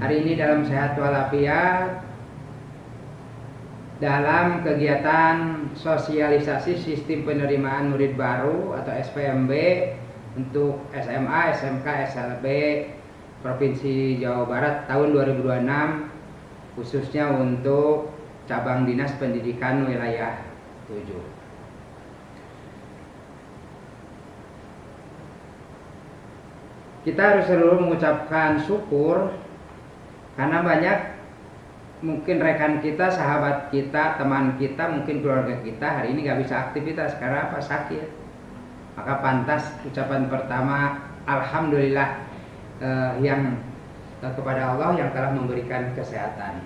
Hari ini dalam sehat walafiat, dalam kegiatan sosialisasi sistem penerimaan murid baru atau SPMB untuk SMA, SMK, SLB Provinsi Jawa Barat tahun 2026, khususnya untuk cabang dinas pendidikan wilayah 7. Kita harus selalu mengucapkan syukur karena banyak mungkin rekan kita, sahabat kita, teman kita, mungkin keluarga kita hari ini gak bisa aktivitas karena apa? Sakit. Maka pantas ucapan pertama alhamdulillah yang kepada Allah yang telah memberikan kesehatan.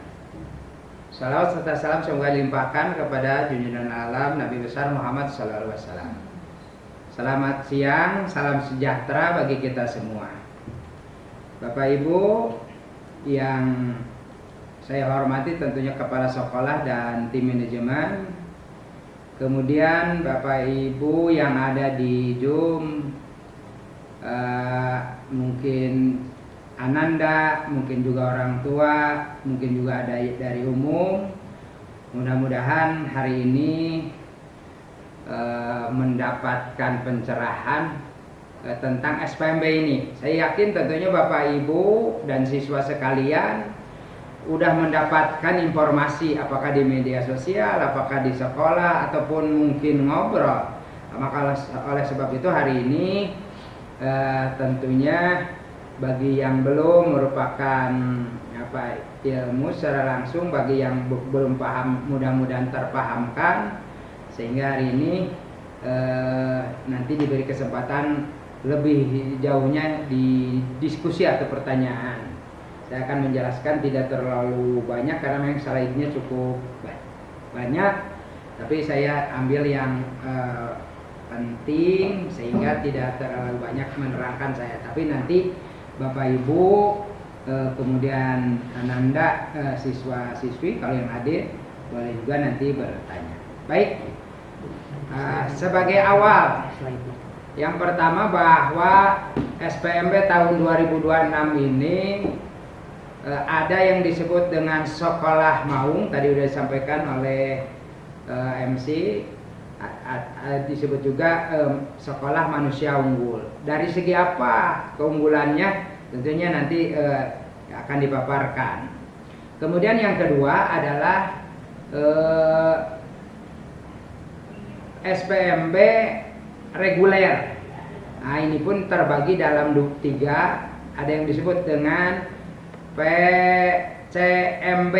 Salawat serta salam semoga dilimpahkan kepada junjungan alam Nabi besar Muhammad sallallahu alaihi wasallam. Selamat siang, salam sejahtera bagi kita semua. Bapak Ibu yang saya hormati, tentunya kepala sekolah dan tim manajemen, kemudian Bapak Ibu yang ada di Zoom, mungkin Ananda, mungkin juga orang tua, mungkin juga ada dari umum. Mudah-mudahan hari ini mendapatkan pencerahan tentang SPMB ini. Saya yakin tentunya Bapak Ibu dan siswa sekalian udah mendapatkan informasi, apakah di media sosial, apakah di sekolah, ataupun mungkin ngobrol. Maka oleh sebab itu hari ini tentunya bagi yang belum merupakan ilmu secara langsung, bagi yang belum paham mudah-mudahan terpahamkan, sehingga hari ini nanti diberi kesempatan lebih jauhnya di diskusi atau pertanyaan. Saya akan menjelaskan tidak terlalu banyak karena memang slide-nya cukup banyak, tapi saya ambil yang penting sehingga tidak terlalu banyak menerangkan saya. Tapi nanti Bapak Ibu kemudian Ananda, siswa-siswi kalau yang hadir boleh juga nanti bertanya. Baik, sebagai awal, yang pertama bahwa SPMB tahun 2026 ini ada yang disebut dengan Sekolah Maung, tadi sudah disampaikan oleh MC, disebut juga Sekolah Manusia Unggul. Dari segi apa keunggulannya? Tentunya nanti akan dipaparkan. Kemudian yang kedua adalah SPMB reguler. Nah, ini pun terbagi dalam 3, ada yang disebut dengan PCMB,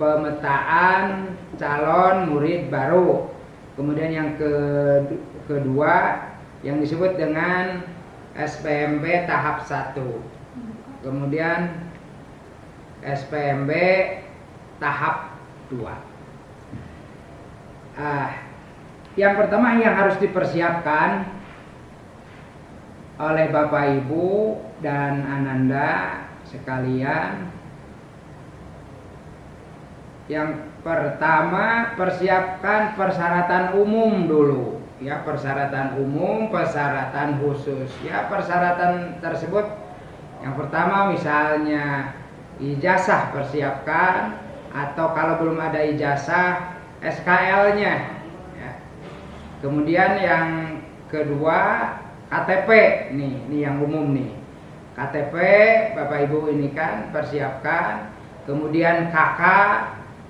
pemetaan calon murid baru. Kemudian yang kedua yang disebut dengan SPMB tahap 1. Kemudian SPMB tahap 2. Yang pertama yang harus dipersiapkan oleh Bapak Ibu dan Ananda sekalian, yang pertama persiapkan persyaratan umum dulu ya, persyaratan umum, persyaratan khusus ya. Persyaratan tersebut yang pertama misalnya ijazah persiapkan, atau kalau belum ada ijazah SKL-nya ya. Kemudian yang kedua KTP, nih yang umum nih. KTP Bapak Ibu ini kan persiapkan, kemudian KK,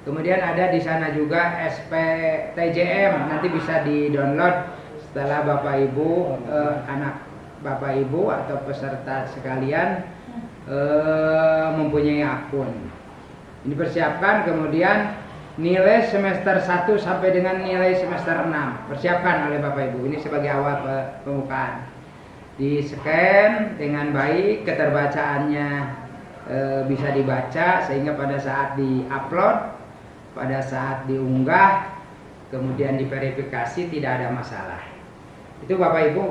kemudian ada di sana juga SPTJM, nanti bisa di-download setelah Bapak Ibu anak Bapak Ibu atau peserta sekalian mempunyai akun. Ini persiapkan, kemudian nilai semester 1 sampai dengan nilai semester 6 persiapkan oleh Bapak Ibu. Ini sebagai awal pembukaan. Di scan dengan baik, keterbacaannya bisa dibaca sehingga pada saat di-upload, pada saat diunggah, kemudian diverifikasi tidak ada masalah. Itu Bapak Ibu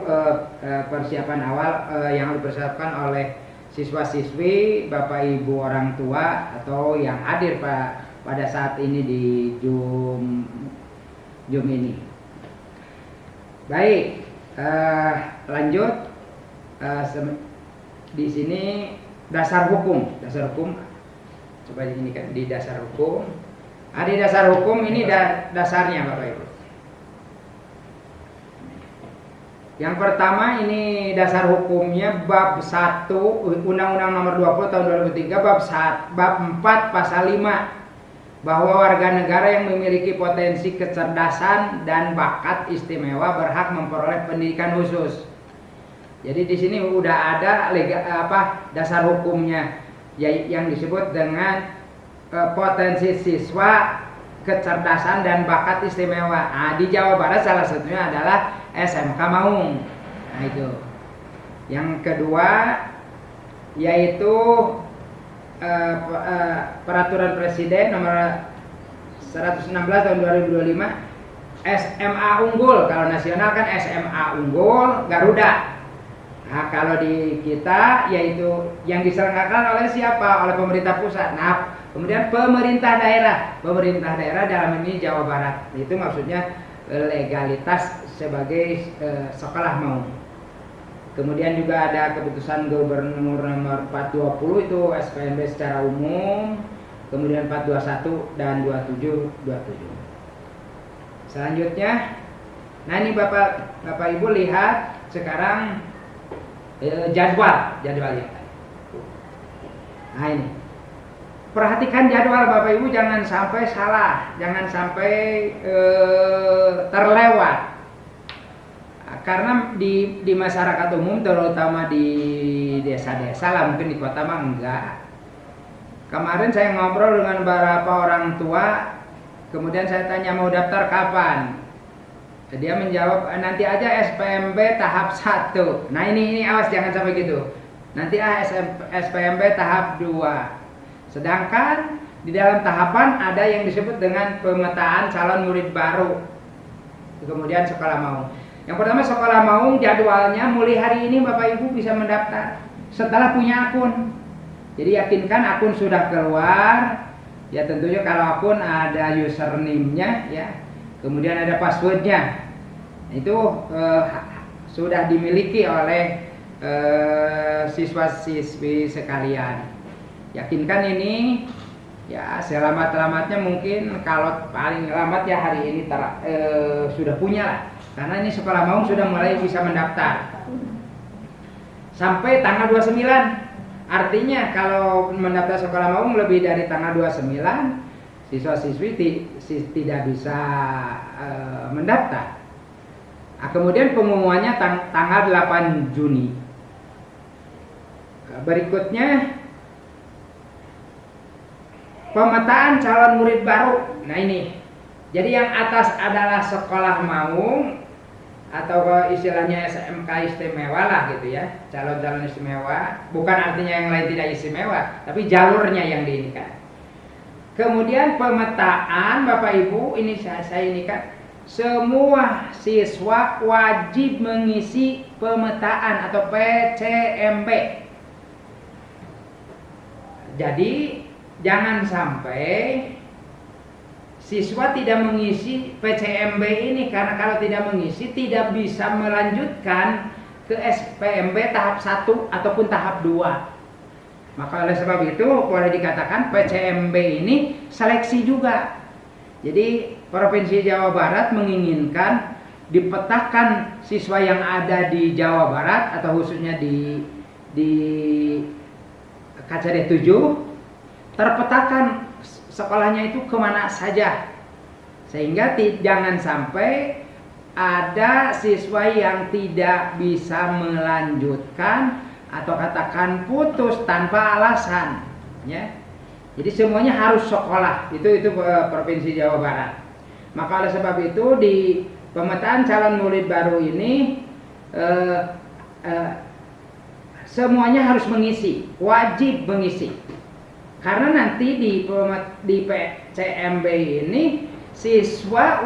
persiapan awal yang dipersiapkan oleh siswa-siswi, Bapak Ibu orang tua atau yang hadir pada saat ini di Zoom ini. Baik, lanjut. Di sini dasar hukum. Coba ini kan di dasar hukum. Di dasar hukum ini dasarnya Bapak Ibu. Yang pertama ini dasar hukumnya bab 1 Undang-Undang Nomor 20 Tahun 2003 bab 4 pasal 5 bahwa warga negara yang memiliki potensi kecerdasan dan bakat istimewa berhak memperoleh pendidikan khusus. Jadi di sini udah ada dasar hukumnya yang disebut dengan potensi siswa, kecerdasan dan bakat istimewa. Di Jawa Barat salah satunya adalah SMK Maung. Nah itu. Yang kedua yaitu Peraturan Presiden Nomor 116 Tahun 2025 SMA Unggul. Kalau nasional kan SMA Unggul Garuda. Nah kalau di kita yaitu yang diselenggarakan oleh siapa? Oleh pemerintah pusat. Nah kemudian pemerintah daerah dalam ini Jawa Barat. Itu maksudnya legalitas sebagai sekolah Maung. Kemudian juga ada keputusan Gubernur Nomor 420 itu SPMB secara umum. Kemudian 421 dan 27. Selanjutnya, nah ini Bapak Ibu lihat sekarang jadwalnya. Nah ini. Perhatikan jadwal Bapak Ibu, jangan sampai salah, jangan sampai terlewat. Karena di masyarakat umum terutama di desa-desa lah, mungkin di kota mah enggak. Kemarin saya ngobrol dengan beberapa orang tua, kemudian saya tanya mau daftar kapan. Dia menjawab nanti aja SPMB tahap 1. Nah ini awas jangan sampai gitu. Nanti SPMB tahap 2. Sedangkan di dalam tahapan ada yang disebut dengan pemetaan calon murid baru. Kemudian sekolah Maung. Yang pertama sekolah Maung jadwalnya mulai hari ini Bapak Ibu bisa mendaftar setelah punya akun. Jadi yakinkan akun sudah keluar. Ya tentunya kalau akun ada username-nya ya. Kemudian ada password-nya. Itu sudah dimiliki oleh siswa-siswi sekalian. Yakinkan ini ya selamat-selamatnya mungkin kalau paling lambat ya hari ini sudah punya lah. Karena ini sekolah Maung sudah mulai bisa mendaftar sampai tanggal 29. Artinya kalau mendaftar sekolah Maung lebih dari tanggal 29 siswa-siswi tidak bisa mendaftar. Nah, kemudian pengumumannya tanggal 8 Juni. Berikutnya pemetaan calon murid baru. Nah ini, jadi yang atas adalah sekolah Maung atau istilahnya SMK istimewa lah gitu ya, calon-calon istimewa. Bukan artinya yang lain tidak istimewa, tapi jalurnya yang diinikan. Kemudian pemetaan Bapak Ibu ini saya ini kan semua siswa wajib mengisi pemetaan atau PCMB. Jadi jangan sampai siswa tidak mengisi PCMB ini, karena kalau tidak mengisi tidak bisa melanjutkan ke SPMB tahap 1 ataupun tahap 2. Maka oleh sebab itu boleh dikatakan PCMB ini seleksi juga. Jadi Provinsi Jawa Barat menginginkan dipetakan siswa yang ada di Jawa Barat atau khususnya di KCD 7 terpetakan sekolahnya itu kemana saja, sehingga jangan sampai ada siswa yang tidak bisa melanjutkan atau katakan putus tanpa alasan ya. Jadi semuanya harus sekolah, itu Provinsi Jawa Barat. Maka oleh sebab itu di pemetaan calon murid baru ini semuanya harus mengisi, wajib mengisi. Karena nanti di PCMB ini siswa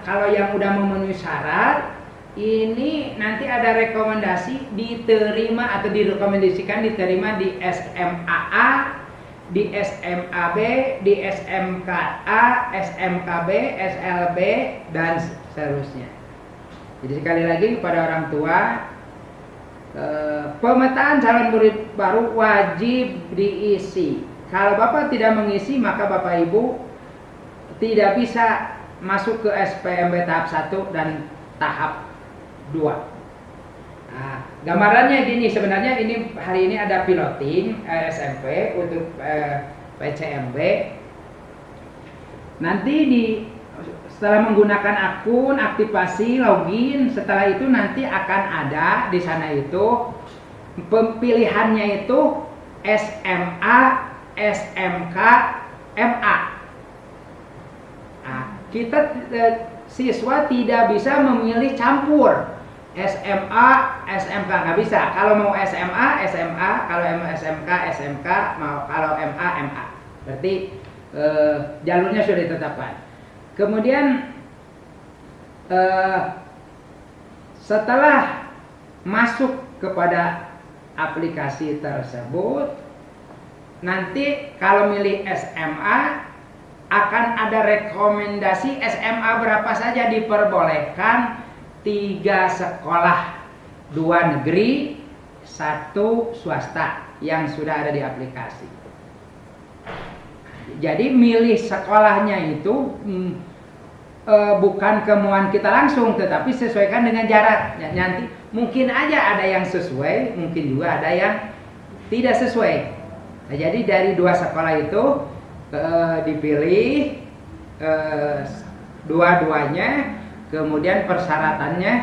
kalau yang udah memenuhi syarat ini nanti ada rekomendasi diterima atau direkomendasikan diterima di SMAA, di SMAB, di SMKA, SMKB, SLB dan seterusnya. Jadi sekali lagi kepada orang tua Pemetaan calon murid baru wajib diisi. Kalau Bapak tidak mengisi, maka Bapak Ibu tidak bisa masuk ke SPMB tahap 1 dan tahap 2. Nah, gambarannya gini, sebenarnya ini hari ini ada piloting SMP untuk PCMB. Nanti setelah menggunakan akun, aktivasi, login, setelah itu nanti akan ada di sana itu pilihannya itu SMA, SMK, MA. Nah, kita siswa tidak bisa memilih campur SMA, SMK, nggak bisa. Kalau mau SMA, SMA, kalau mau SMK, SMK, kalau MA, MA. Berarti jalurnya sudah ditetapkan. Kemudian setelah masuk kepada aplikasi tersebut, nanti kalau milih SMA akan ada rekomendasi SMA berapa saja diperbolehkan. 3 sekolah, 2 negeri, 1 swasta yang sudah ada di aplikasi. Jadi milih sekolahnya itu bukan kemauan kita langsung, tetapi sesuaikan dengan jarak. Nanti mungkin aja ada yang sesuai, mungkin juga ada yang tidak sesuai. Nah, jadi dari 2 sekolah itu dipilih dua-duanya, kemudian persyaratannya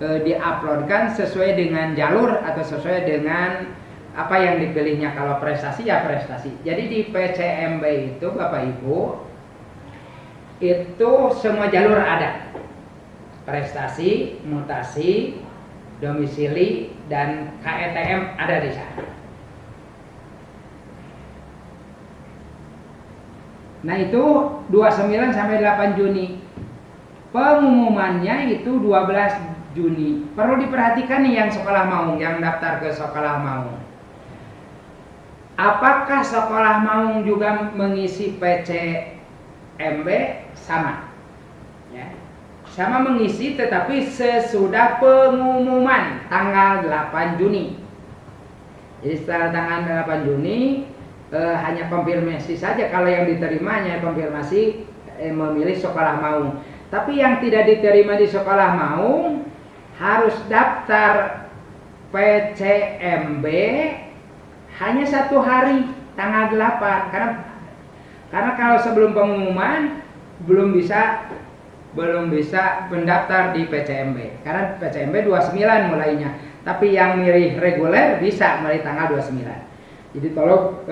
diuploadkan sesuai dengan jalur atau sesuai dengan apa yang dipilihnya. Kalau prestasi ya prestasi. Jadi di PCMB itu Bapak Ibu itu semua jalur ada. Prestasi, mutasi, domisili, dan KETM ada di sana. Nah itu 29 sampai 8 Juni. Pengumumannya itu 12 Juni. Perlu diperhatikan nih yang sekolah Maung, yang daftar ke sekolah Maung. Apakah sekolah Maung juga mengisi PCMB? Sama. Ya. Sama mengisi, tetapi sesudah pengumuman tanggal 8 Juni. Jadi setelah tanggal 8 Juni hanya konfirmasi saja. Kalau yang diterimanya konfirmasi memilih sekolah Maung. Tapi yang tidak diterima di sekolah Maung harus daftar PCMB hanya 1 hari, tanggal 8. Karena kalau sebelum pengumuman belum bisa mendaftar di PCMB. Karena PCMB 29 mulainya. Tapi yang milih reguler bisa mulai tanggal 29. Jadi tolong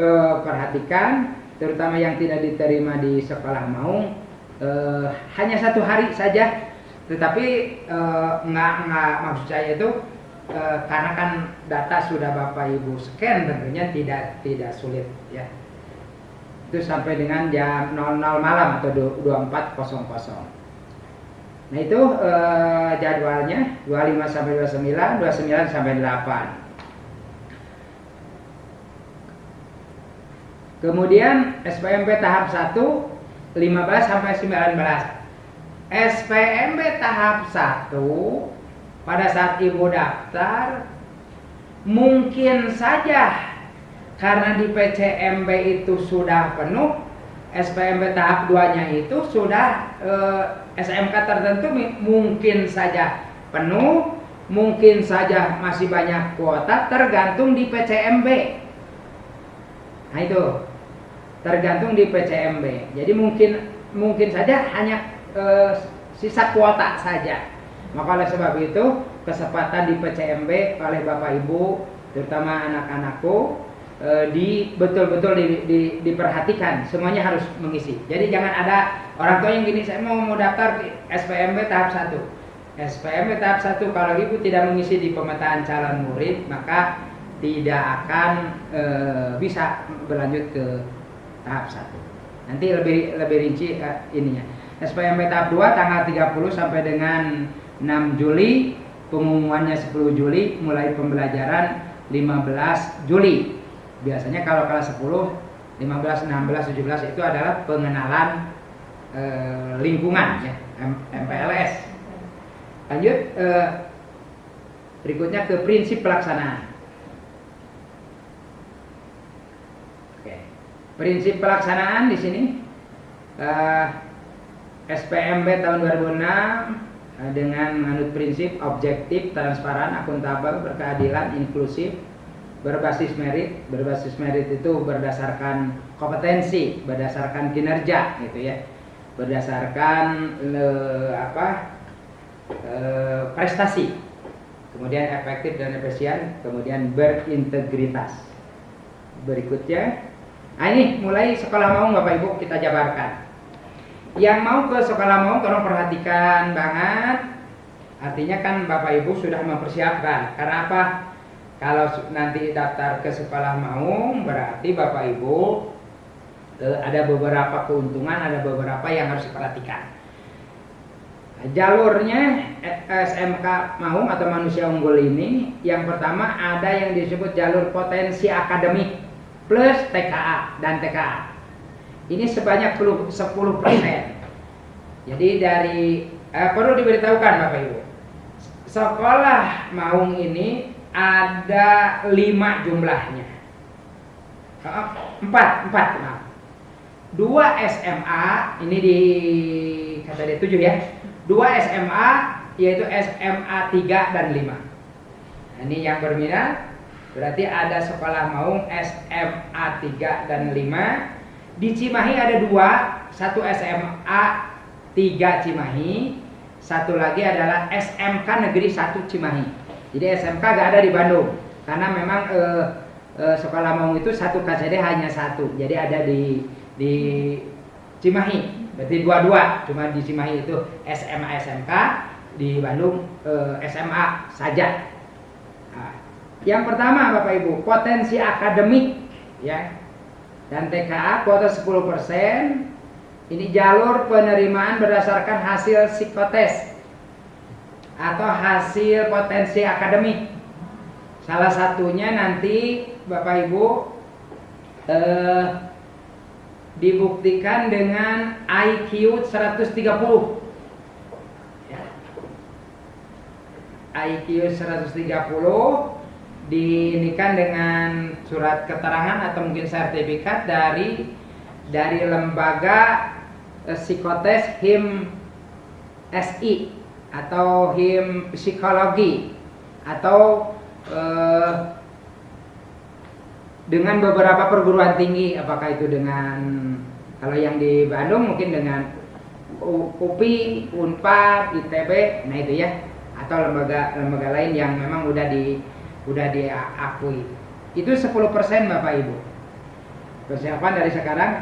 perhatikan, terutama yang tidak diterima di sekolah Maung, hanya 1 hari saja. Tetapi nggak maksud saya itu karena kan data sudah Bapak Ibu scan, tentunya tidak sulit ya. Itu sampai dengan jam 00 malam atau 24.00. Nah itu jadwalnya 25 sampai 29, 29 sampai 8. Kemudian SPMB tahap 1 15 sampai 19. SPMB tahap 1 pada saat Ibu daftar mungkin saja karena di PCMB itu sudah penuh, SPMB tahap 2-nya itu sudah SMK tertentu mungkin saja penuh, mungkin saja masih banyak kuota, tergantung di PCMB. Nah itu tergantung di PCMB. Jadi mungkin saja hanya sisa kuota saja. Maka oleh sebab itu kesempatan di PCMB oleh Bapak Ibu, terutama anak-anakku, betul-betul diperhatikan. Semuanya harus mengisi. Jadi jangan ada orang tua yang gini, saya mau daftar SPMB tahap 1. SPMB tahap 1 kalau Ibu tidak mengisi di pemetaan calon murid, maka tidak akan bisa berlanjut ke tahap 1. Nanti lebih rinci ininya. SPMB tahap 2 tanggal 30 sampai dengan 6 Juli, pengumumannya 10 Juli, mulai pembelajaran 15 Juli. Biasanya kalau kelas 10, 15, 16, 17 itu adalah pengenalan lingkungan ya, MPLS. Lanjut Berikutnya ke prinsip pelaksanaan. Oke. Prinsip pelaksanaan di sini SPMB tahun 2006 dengan menganut prinsip objektif, transparan, akuntabel, berkeadilan, inklusif, berbasis merit. Berbasis merit itu berdasarkan kompetensi, berdasarkan kinerja, gitu ya, berdasarkan prestasi, kemudian efektif dan efisien, kemudian berintegritas. Berikutnya, ini mulai sekolah mau Bapak Ibu kita jabarkan. Yang mau ke sekolah mau tolong perhatikan banget. Artinya kan Bapak Ibu sudah mempersiapkan. Karena apa? Kalau nanti daftar ke sekolah mau, berarti Bapak Ibu ada beberapa keuntungan, ada beberapa yang harus diperhatikan. Jalurnya SMK Maung atau Manusia Unggul ini, yang pertama ada yang disebut jalur potensi akademik plus TKA dan TKA. Ini sebanyak 10%. Jadi dari perlu diberitahukan Bapak Ibu, sekolah Maung ini ada 5 jumlahnya. 4 maaf. 2 SMA, ini di kata dia 7 ya. 2 SMA yaitu SMA 3 dan 5. Nah, ini yang berminat berarti ada sekolah Maung SMA 3 dan 5. Di Cimahi ada 2, satu SMA 3 Cimahi, satu lagi adalah SMK Negeri 1 Cimahi. Jadi SMK gak ada di Bandung karena memang sekolah Maung itu satu KCD hanya satu. Jadi ada di Cimahi. Berarti dua-dua, cuma di Cimahi itu SMA SMK, di Bandung SMA saja. Nah, yang pertama Bapak Ibu, potensi akademik ya. Dan TKA kuota 10%. Ini jalur penerimaan berdasarkan hasil psikotes atau hasil potensi akademik. Salah satunya nanti Bapak Ibu dibuktikan dengan IQ 130 ya. IQ 130 diinikan dengan surat keterangan atau mungkin sertifikat dari lembaga psikotes HIM SI atau HIM psikologi atau dengan beberapa perguruan tinggi, apakah itu dengan, kalau yang di Bandung mungkin dengan UPI, Unpad, ITB, nah itu ya, atau lembaga lain yang memang udah diakui. Itu 10% Bapak Ibu. Persiapan dari sekarang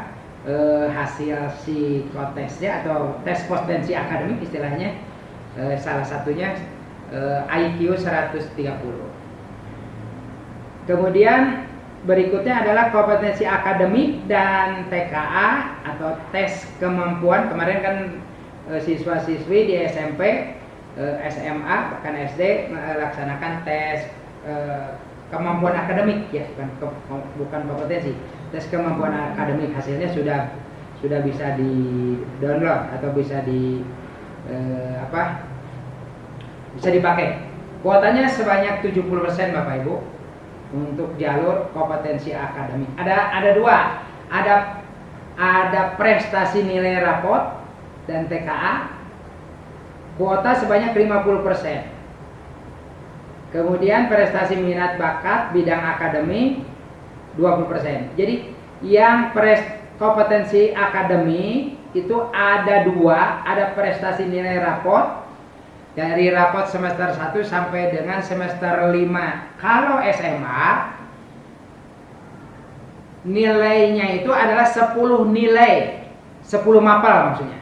hasil psikotesnya atau tes potensi akademik istilahnya, salah satunya IQ 130. Kemudian berikutnya adalah kompetensi akademik dan TKA atau tes kemampuan. Kemarin kan siswa-siswi di SMP, SMA, bahkan SD melaksanakan tes kemampuan akademik ya, bukan kompetensi. Tes kemampuan akademik hasilnya sudah bisa di-download atau bisa bisa dipakai. Kuotanya sebanyak 70% Bapak Ibu untuk jalur kompetensi akademik. Ada 2. Ada prestasi nilai rapot dan TKA. Kuota sebanyak 50%. Kemudian prestasi minat bakat bidang akademik 20%. Jadi yang kompetensi akademik itu ada 2, ada prestasi nilai rapot dari rapot semester 1 sampai dengan semester 5. Kalau SMA nilainya itu adalah 10 nilai, 10 mapel maksudnya.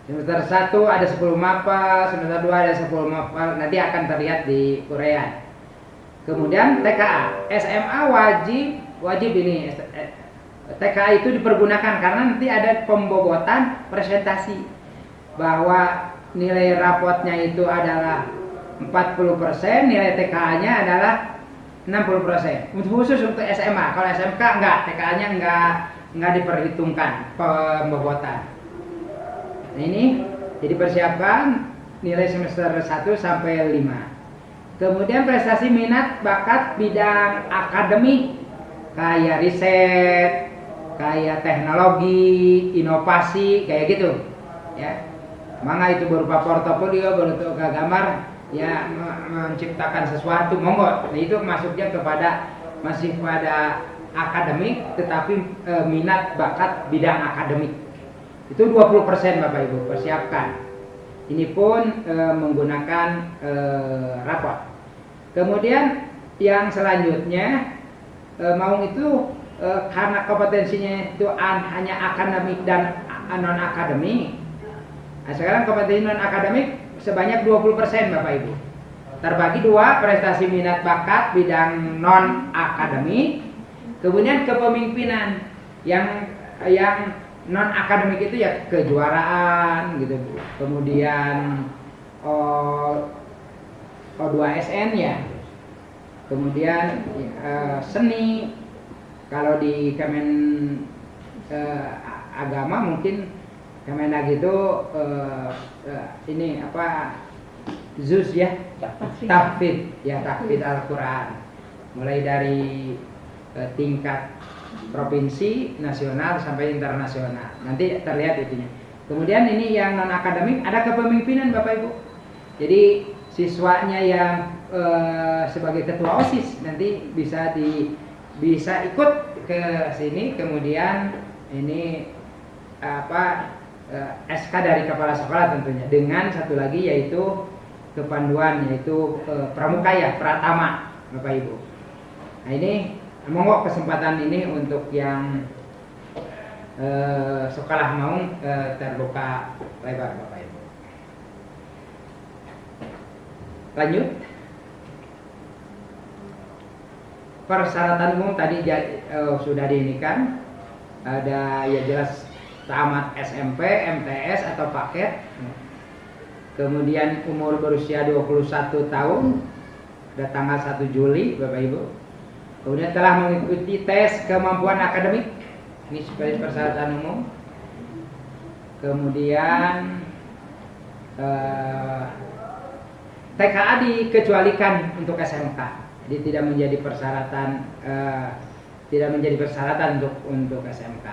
Semester 1 ada 10 mapel, semester 2 ada 10 mapel, nanti akan terlihat di Korea. Kemudian TKA, SMA wajib ini TKA itu dipergunakan karena nanti ada pembobotan presentasi bahwa nilai rapotnya itu adalah 40%, nilai TKA-nya adalah 60%. Khusus untuk SMA, kalau SMK enggak, TKA-nya enggak diperhitungkan pembobotan. Nah ini jadi persiapan nilai semester 1 sampai 5. Kemudian prestasi minat bakat bidang akademik kayak riset, kayak teknologi, inovasi, kayak gitu. Ya. Mangga itu berupa portofolio, berupa gambar, ya menciptakan sesuatu, monggo. Nah, itu masuknya masih pada akademik, tetapi minat bakat bidang akademik. Itu 20% Bapak Ibu, persiapkan. Ini pun menggunakan rapor. Kemudian yang selanjutnya mau itu karena kompetensinya itu hanya akademik dan non akademik. Nah, sekarang kompetensi non akademik sebanyak 20% Bapak Ibu. Terbagi dua, prestasi minat bakat bidang non akademik, kemudian kepemimpinan yang non akademik itu ya kejuaraan gitu, kemudian O2SN ya, kemudian seni, kalau di Kemen agama mungkin Kemenag itu ini apa ZUS ya, tahfidz ya, tahfidz Al-Quran, mulai dari tingkat provinsi, nasional sampai internasional. Nanti terlihat itunya. Kemudian ini yang non akademik ada kepemimpinan Bapak Ibu. Jadi siswanya yang sebagai ketua OSIS nanti bisa ikut ke sini. Kemudian ini SK dari kepala sekolah tentunya, dengan satu lagi yaitu kepanduan, yaitu pramuka ya, pratama Bapak Ibu. Nah ini monggo kesempatan ini untuk yang sekolah mau terbuka lebar Bapak Ibu. Lanjut. Persyaratan umum tadi sudah diinikan. Ada ya jelas tamat SMP, MTS atau paket. Kemudian umur berusia 21 tahun. Ada tanggal 1 Juli Bapak Ibu. Kemudian telah mengikuti tes kemampuan akademik, ini sebagai persyaratan umum. Kemudian TKA dikecualikan untuk SMK, jadi tidak menjadi persyaratan untuk SMK.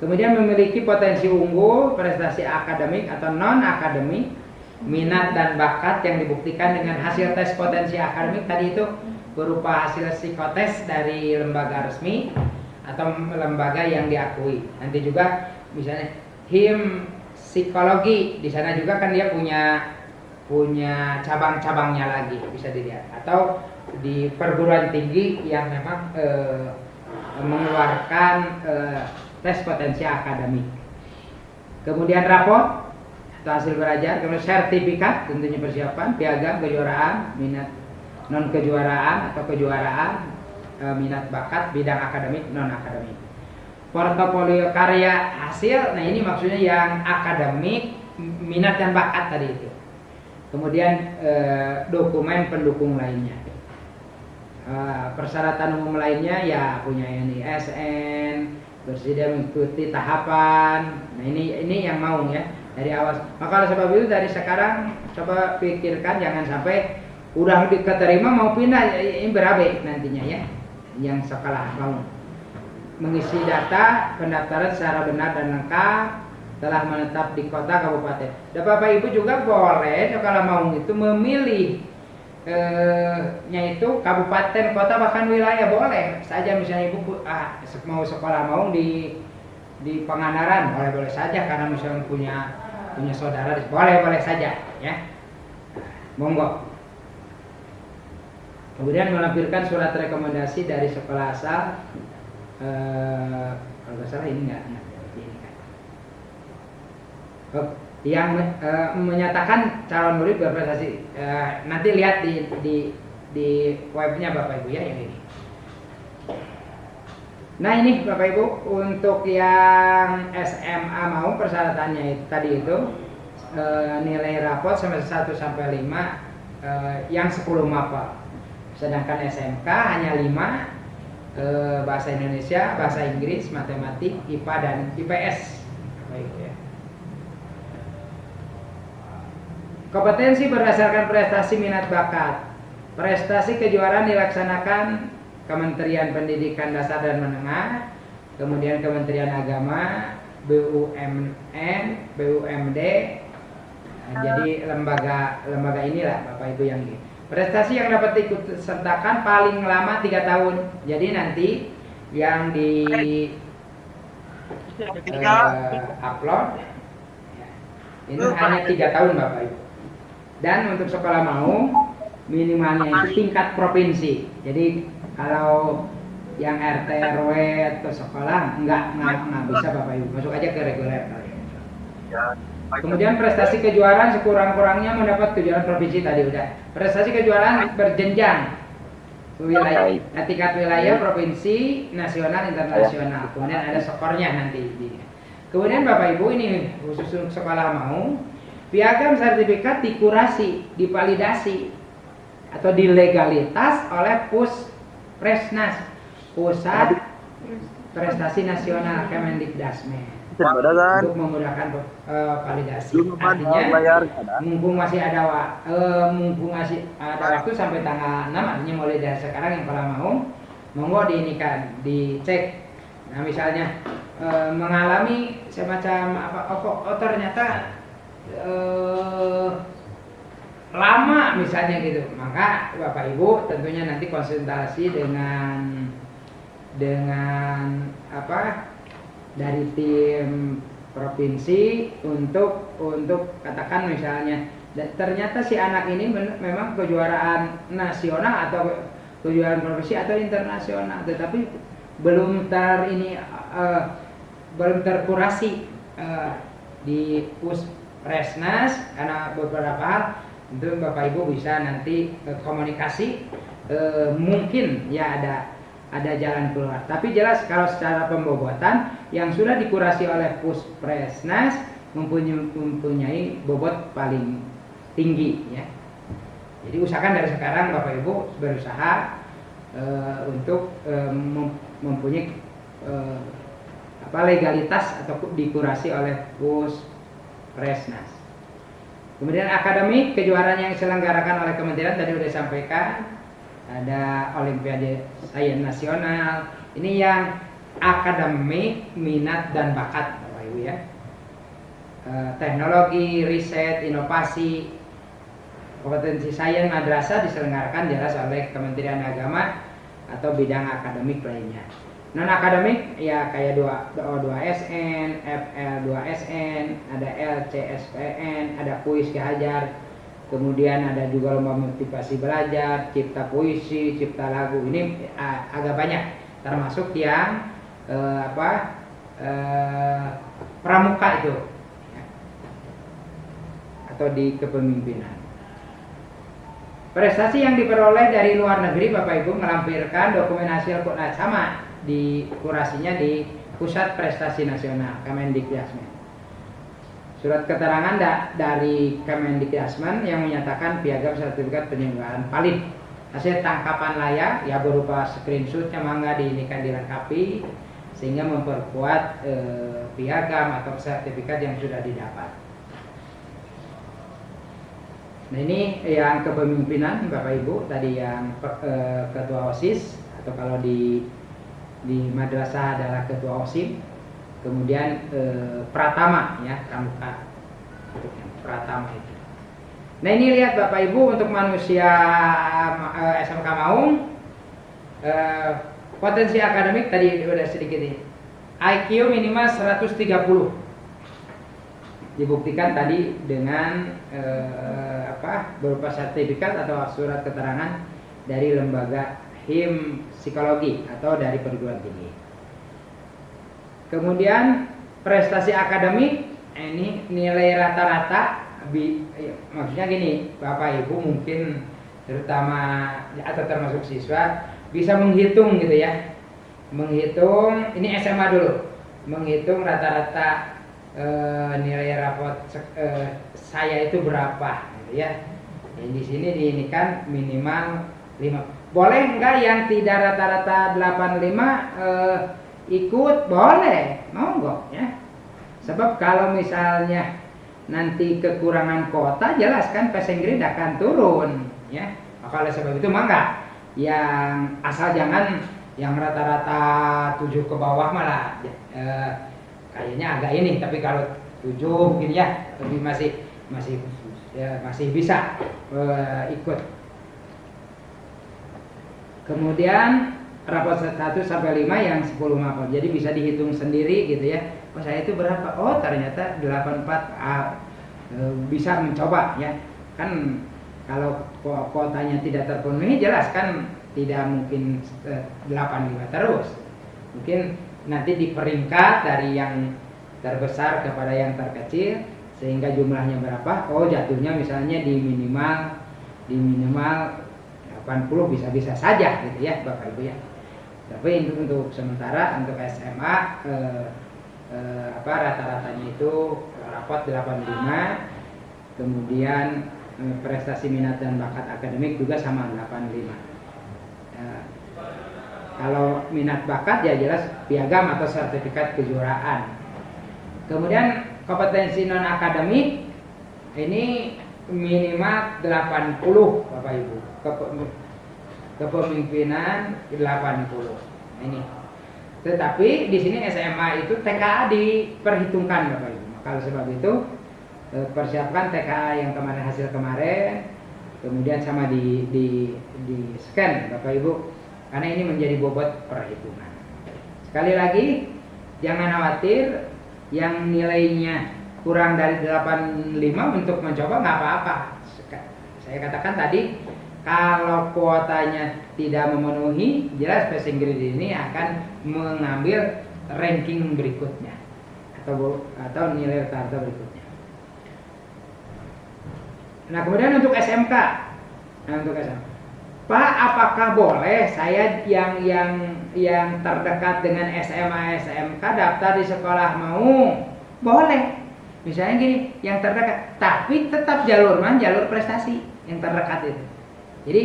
Kemudian memiliki potensi unggul, prestasi akademik atau non akademik, minat dan bakat yang dibuktikan dengan hasil tes potensi akademik tadi itu berupa hasil psikotes dari lembaga resmi atau lembaga yang diakui. Nanti juga misalnya HIM psikologi, di sana juga kan dia punya cabang-cabangnya lagi, bisa dilihat. Atau di perguruan tinggi yang memang mengeluarkan tes potensi akademik. Kemudian raport atau hasil belajar, kemudian sertifikat tentunya persiapan, piagam kejuaraan, minat non kejuaraan atau kejuaraan, minat bakat bidang akademik non akademik. Portofolio karya hasil, nah ini maksudnya yang akademik, minat dan bakat tadi itu. Kemudian dokumen pendukung lainnya. Persyaratan umum lainnya ya punya NISN, bersedia mengikuti tahapan. Nah ini yang mau ya dari awal. Maka oleh sebab itu dari sekarang coba pikirkan, jangan sampai udah diterima mau pindah ini berabe nantinya ya. Yang sekolah mau mengisi data pendaftaran secara benar dan lengkap, telah menetap di kota kabupaten. Dan Bapak Ibu juga boleh kalau mau itu memilih itu kabupaten, kota, bahkan wilayah boleh saja. Misalnya Ibu mau sekolah mau di Pangandaran, boleh saja, karena misalnya punya saudara, boleh saja ya. Monggo. Kemudian melampirkan surat rekomendasi dari sekolah asal, kalau nggak salah ini nggak ini kan. Yang menyatakan calon murid berprestasi, nanti lihat di webnya Bapak Ibu ya yang ini. Nah ini Bapak Ibu, untuk yang SMA mau persyaratannya tadi itu nilai rapot semester 1 sampai 5 yang 10 mapel. Sedangkan SMK hanya 5, bahasa Indonesia, bahasa Inggris, matematik, IPA dan IPS. Baik ya. Kompetensi berdasarkan prestasi minat bakat. Prestasi kejuaraan dilaksanakan Kementerian Pendidikan Dasar dan Menengah, kemudian Kementerian Agama, BUMN, BUMD. Jadi lembaga inilah Bapak Ibu yang ini. Prestasi yang dapat diikut sertakan paling lama 3 tahun. Jadi nanti yang di upload ini hanya 3 tahun Bapak Ibu. Dan untuk sekolah mau minimalnya itu tingkat provinsi. Jadi kalau yang RT RW atau sekolah nggak bisa Bapak Ibu, masuk aja ke reguler kalian. Kemudian prestasi kejuaraan sekurang-kurangnya mendapat kejuaraan provinsi tadi udah. Prestasi kejuaraan berjenjang wilayah, tingkat wilayah, provinsi, nasional, internasional. Kemudian ada skornya nanti. Kemudian Bapak Ibu ini khusus untuk sekolah mau, piagam sertifikat dikurasi, divalidasi atau dilegalitas oleh Puspresnas, Pusat Prestasi Nasional Kemendikdasmen. Untuk memudahkan validasi. Artinya mumpung masih ada waktu sampai tanggal 6, artinya mulai dari sekarang yang kalau mau diinikan, dicek. Nah misalnya mengalami semacam ternyata lama misalnya gitu, maka Bapak Ibu tentunya nanti konsultasi dengan dari tim provinsi untuk katakan misalnya ternyata si anak ini memang kejuaraan nasional atau kejuaraan provinsi atau internasional, tetapi belum terkurasi di Puspresnas karena beberapa hal. Tentu Bapak Ibu bisa nanti komunikasi, mungkin ya ada jalan keluar. Tapi jelas kalau secara pembobotan yang sudah dikurasi oleh Puspresnas mempunyai bobot paling tinggi ya. Jadi usahakan dari sekarang Bapak Ibu berusaha untuk mempunyai legalitas atau dikurasi oleh Puspresnas. Kemudian akademik kejuaraan yang diselenggarakan oleh kementerian tadi sudah disampaikan. Ada Olimpiade Sains Nasional. Ini yang akademik, minat dan bakat Bapak Ibu ya. Teknologi, riset, inovasi, kompetensi sains madrasah diselenggarakan jelas oleh Kementerian Agama atau bidang akademik lainnya. Non akademik ya kayak O2SN, FL2SN, ada LCSPN, ada kuis Hajar. Kemudian ada juga lomba motivasi belajar, cipta puisi, cipta lagu. Ini agak banyak, termasuk yang pramuka itu ya. Atau di kepemimpinan. Prestasi yang diperoleh dari luar negeri Bapak Ibu melampirkan dokumen hasil sama di kurasinya di Pusat Prestasi Nasional Kemendikdasmen. Surat keterangan dari Kemendikdasmen yang menyatakan piagam sertifikat penyelenggaraan valid. Hasil tangkapan layar ya berupa screenshotnya mangga diinikan dilengkapi sehingga memperkuat piagam atau sertifikat yang sudah didapat. Nah ini yang kepemimpinan Bapak Ibu tadi yang ketua OSIS atau kalau di madrasah adalah ketua OSIM, kemudian pratama ya pramuka untuk yang pratama itu. Nah ini lihat Bapak Ibu untuk manusia SMK Maung potensi akademik tadi udah sedikit ini. IQ minimal 130 dibuktikan tadi dengan berupa sertifikat atau surat keterangan dari lembaga HIM psikologi atau dari perguruan tinggi. Kemudian prestasi akademik ini nilai rata-rata maksudnya gini Bapak Ibu mungkin terutama atau termasuk siswa bisa menghitung gitu ya, menghitung ini SMA dulu, menghitung rata-rata nilai rapot saya itu berapa gitu ya. Di sini diinikan minimal 5. Boleh enggak yang tidak rata-rata 85 ikut? Boleh, mau enggak ya. Sebab kalau misalnya nanti kekurangan kota jelas kan passing grade akan turun ya. Maka oleh sebab itu mah enggak, yang asal jangan yang rata-rata 7 ke bawah malah kayaknya agak ini, tapi kalau 7 mungkin ya lebih masih bisa ikut. Kemudian rapot 1 sampai 5 yang 10 mapel. Jadi bisa dihitung sendiri gitu ya. Oh saya itu berapa? Oh ternyata 84. Bisa mencoba ya. Kan kalau kuotanya tidak terpenuhi jelas kan tidak mungkin 85 terus. Mungkin nanti diperingkat dari yang terbesar kepada yang terkecil sehingga jumlahnya berapa? Oh jatuhnya misalnya di minimal 80 bisa saja gitu ya Bapak Ibu ya. Tapi untuk sementara untuk SMA rata-ratanya itu rapot 85, kemudian prestasi minat dan bakat akademik juga sama 85. Kalau minat bakat ya jelas piagam atau sertifikat kejuaraan. Kemudian kompetensi non akademik ini minimal 80 Bapak Ibu. Kepemimpinan 80. Ini. Tetapi di sini SMA itu TKA diperhitungkan Bapak Ibu. Kalau sebab itu persiapkan TKA yang hasil kemarin, kemudian sama di scan Bapak Ibu, karena ini menjadi bobot perhitungan. Sekali lagi jangan khawatir yang nilainya kurang dari 85 untuk mencoba nggak apa-apa. Saya katakan tadi kalau kuotanya tidak memenuhi, jelas passing grade ini akan mengambil ranking berikutnya atau nilai rata-rata berikutnya. Nah kemudian untuk SMK, Pak, apakah boleh saya yang terdekat dengan SMA SMK daftar di sekolah mau? Boleh. Misalnya gini, yang terdekat, tapi tetap jalur prestasi yang terdekat itu. Jadi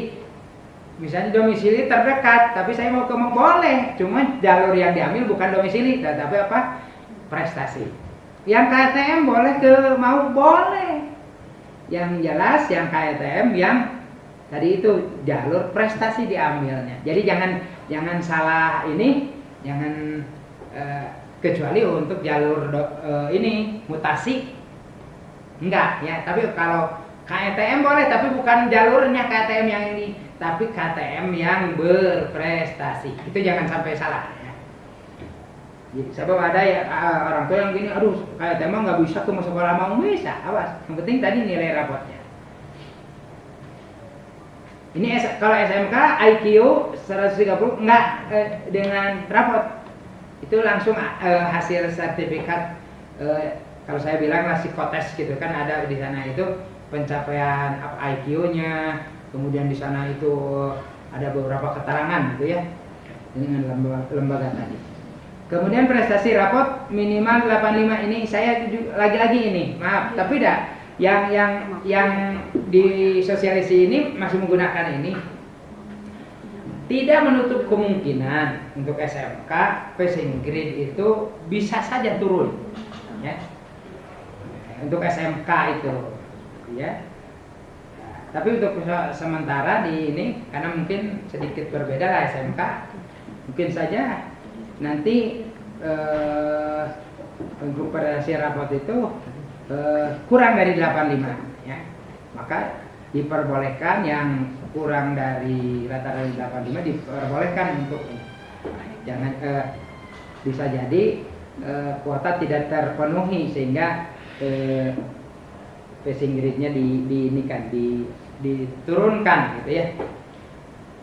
misalnya domisili terdekat, tapi saya mau boleh, cuma jalur yang diambil bukan domisili, tetapi apa? Prestasi. Yang KTM boleh mau boleh. Yang jelas yang KTM yang tadi itu jalur prestasi diambilnya. Jadi jangan salah ini, jangan kecuali untuk jalur ini mutasi enggak ya. Tapi kalau KTM boleh, tapi bukan jalurnya KTM yang ini, tapi KTM yang berprestasi. Itu jangan sampai salah ya. Jadi sebab ada ya orang tua yang gini, aduh KTM nggak bisa ke sekolah mau, bisa, awas. Yang penting tadi nilai rapotnya. Ini kalau SMK IQ 130 enggak dengan rapot. Itu langsung hasil sertifikat kalau saya bilang psikotes gitu kan, ada di sana itu pencapaian IQ-nya, kemudian di sana itu ada beberapa keterangan gitu ya dengan lembaga tadi. Kemudian prestasi rapot minimal 85 ini saya lagi-lagi ini, maaf, tapi yang di sosialisasi ini masih menggunakan ini. Tidak menutup kemungkinan untuk SMK passing grade itu bisa saja turun ya. Untuk SMK itu ya. Tapi untuk sementara di ini karena mungkin sedikit berbeda lah SMK, mungkin saja nanti untuk prestasi rapot itu kurang dari 85 ya. Maka diperbolehkan yang kurang dari rata-rata 85 diperbolehkan untuk ini. Jangan bisa jadi kuota tidak terpenuhi sehingga passing grade-nya diturunkan gitu ya.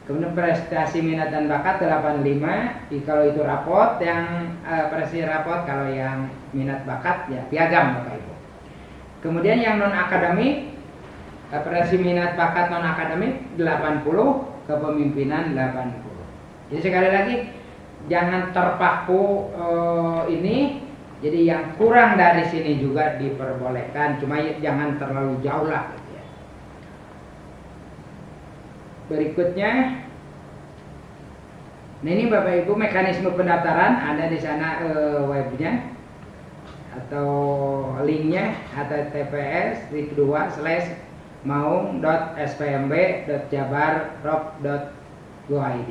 Kemudian prestasi minat dan bakat 85, kalau itu rapot yang prestasi rapot, kalau yang minat bakat ya piagam Bapak Ibu. Kemudian yang non akademik, prestasi minat bakat non akademik 80, kepemimpinan 80. Jadi sekali lagi jangan terpaku ini. Jadi yang kurang dari sini juga diperbolehkan, cuma jangan terlalu jauh lah gitu ya. Berikutnya, nah ini Bapak Ibu mekanisme pendaftaran ada di sana webnya atau linknya https:// maung.spmb.jabar.rob.go.id.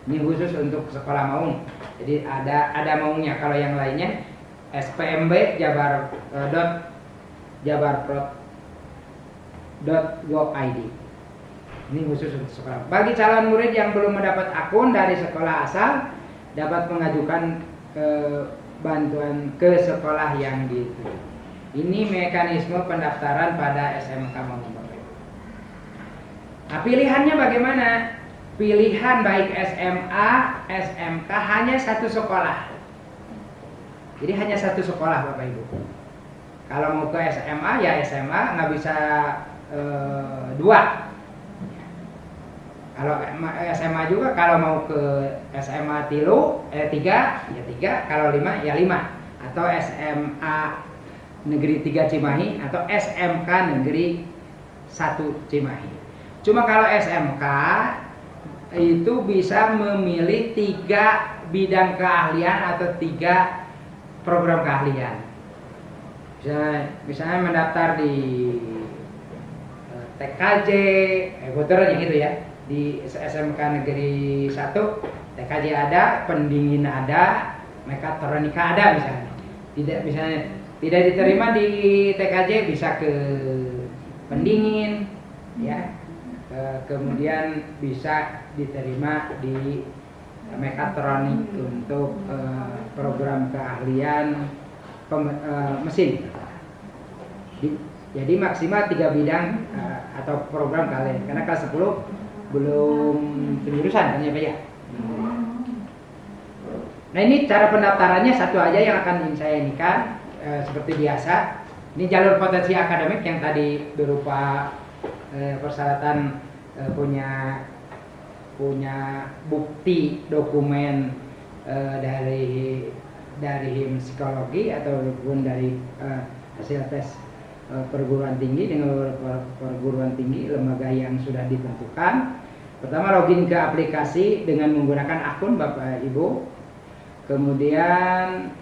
Ini khusus untuk sekolah Maung. Jadi ada Maungnya. Kalau yang lainnya spmb jabar.go.id. Ini khusus untuk sekolah. Bagi calon murid yang belum mendapat akun dari sekolah asal, dapat mengajukan bantuan ke sekolah yang dituju. Ini mekanisme pendaftaran pada SMK Maung. Nah, pilihannya bagaimana? Pilihan baik SMA, SMK hanya satu sekolah. Jadi hanya satu sekolah Bapak Ibu. Kalau mau ke SMA ya SMA, nggak bisa dua. Kalau SMA juga kalau mau ke SMA 3 ya 3, kalau 5 ya 5. Atau SMA Negeri 3 Cimahi atau SMK Negeri 1 Cimahi. Cuma kalau SMK itu bisa memilih 3 bidang keahlian atau 3 program keahlian. Misalnya mendaftar di TKJ, kebetulan yang itu ya. Di SMK Negeri 1 TKJ ada, pendingin ada, mekatronika ada misalnya. Tidak diterima di TKJ bisa ke pendingin ya. Kemudian bisa diterima di mekatronik untuk program keahlian mesin. Jadi maksimal 3 bidang atau program keahlian. Karena kelas 10 belum penjurusan kan ya Pak ya. Nah ini cara pendaftarannya satu aja yang akan saya inikan seperti biasa. Ini jalur potensi akademik yang tadi berupa persyaratan punya bukti dokumen dari HIM psikologi ataupun dari hasil tes perguruan tinggi dengan perguruan tinggi lembaga yang sudah ditentukan. Pertama login ke aplikasi dengan menggunakan akun Bapak Ibu. Kemudian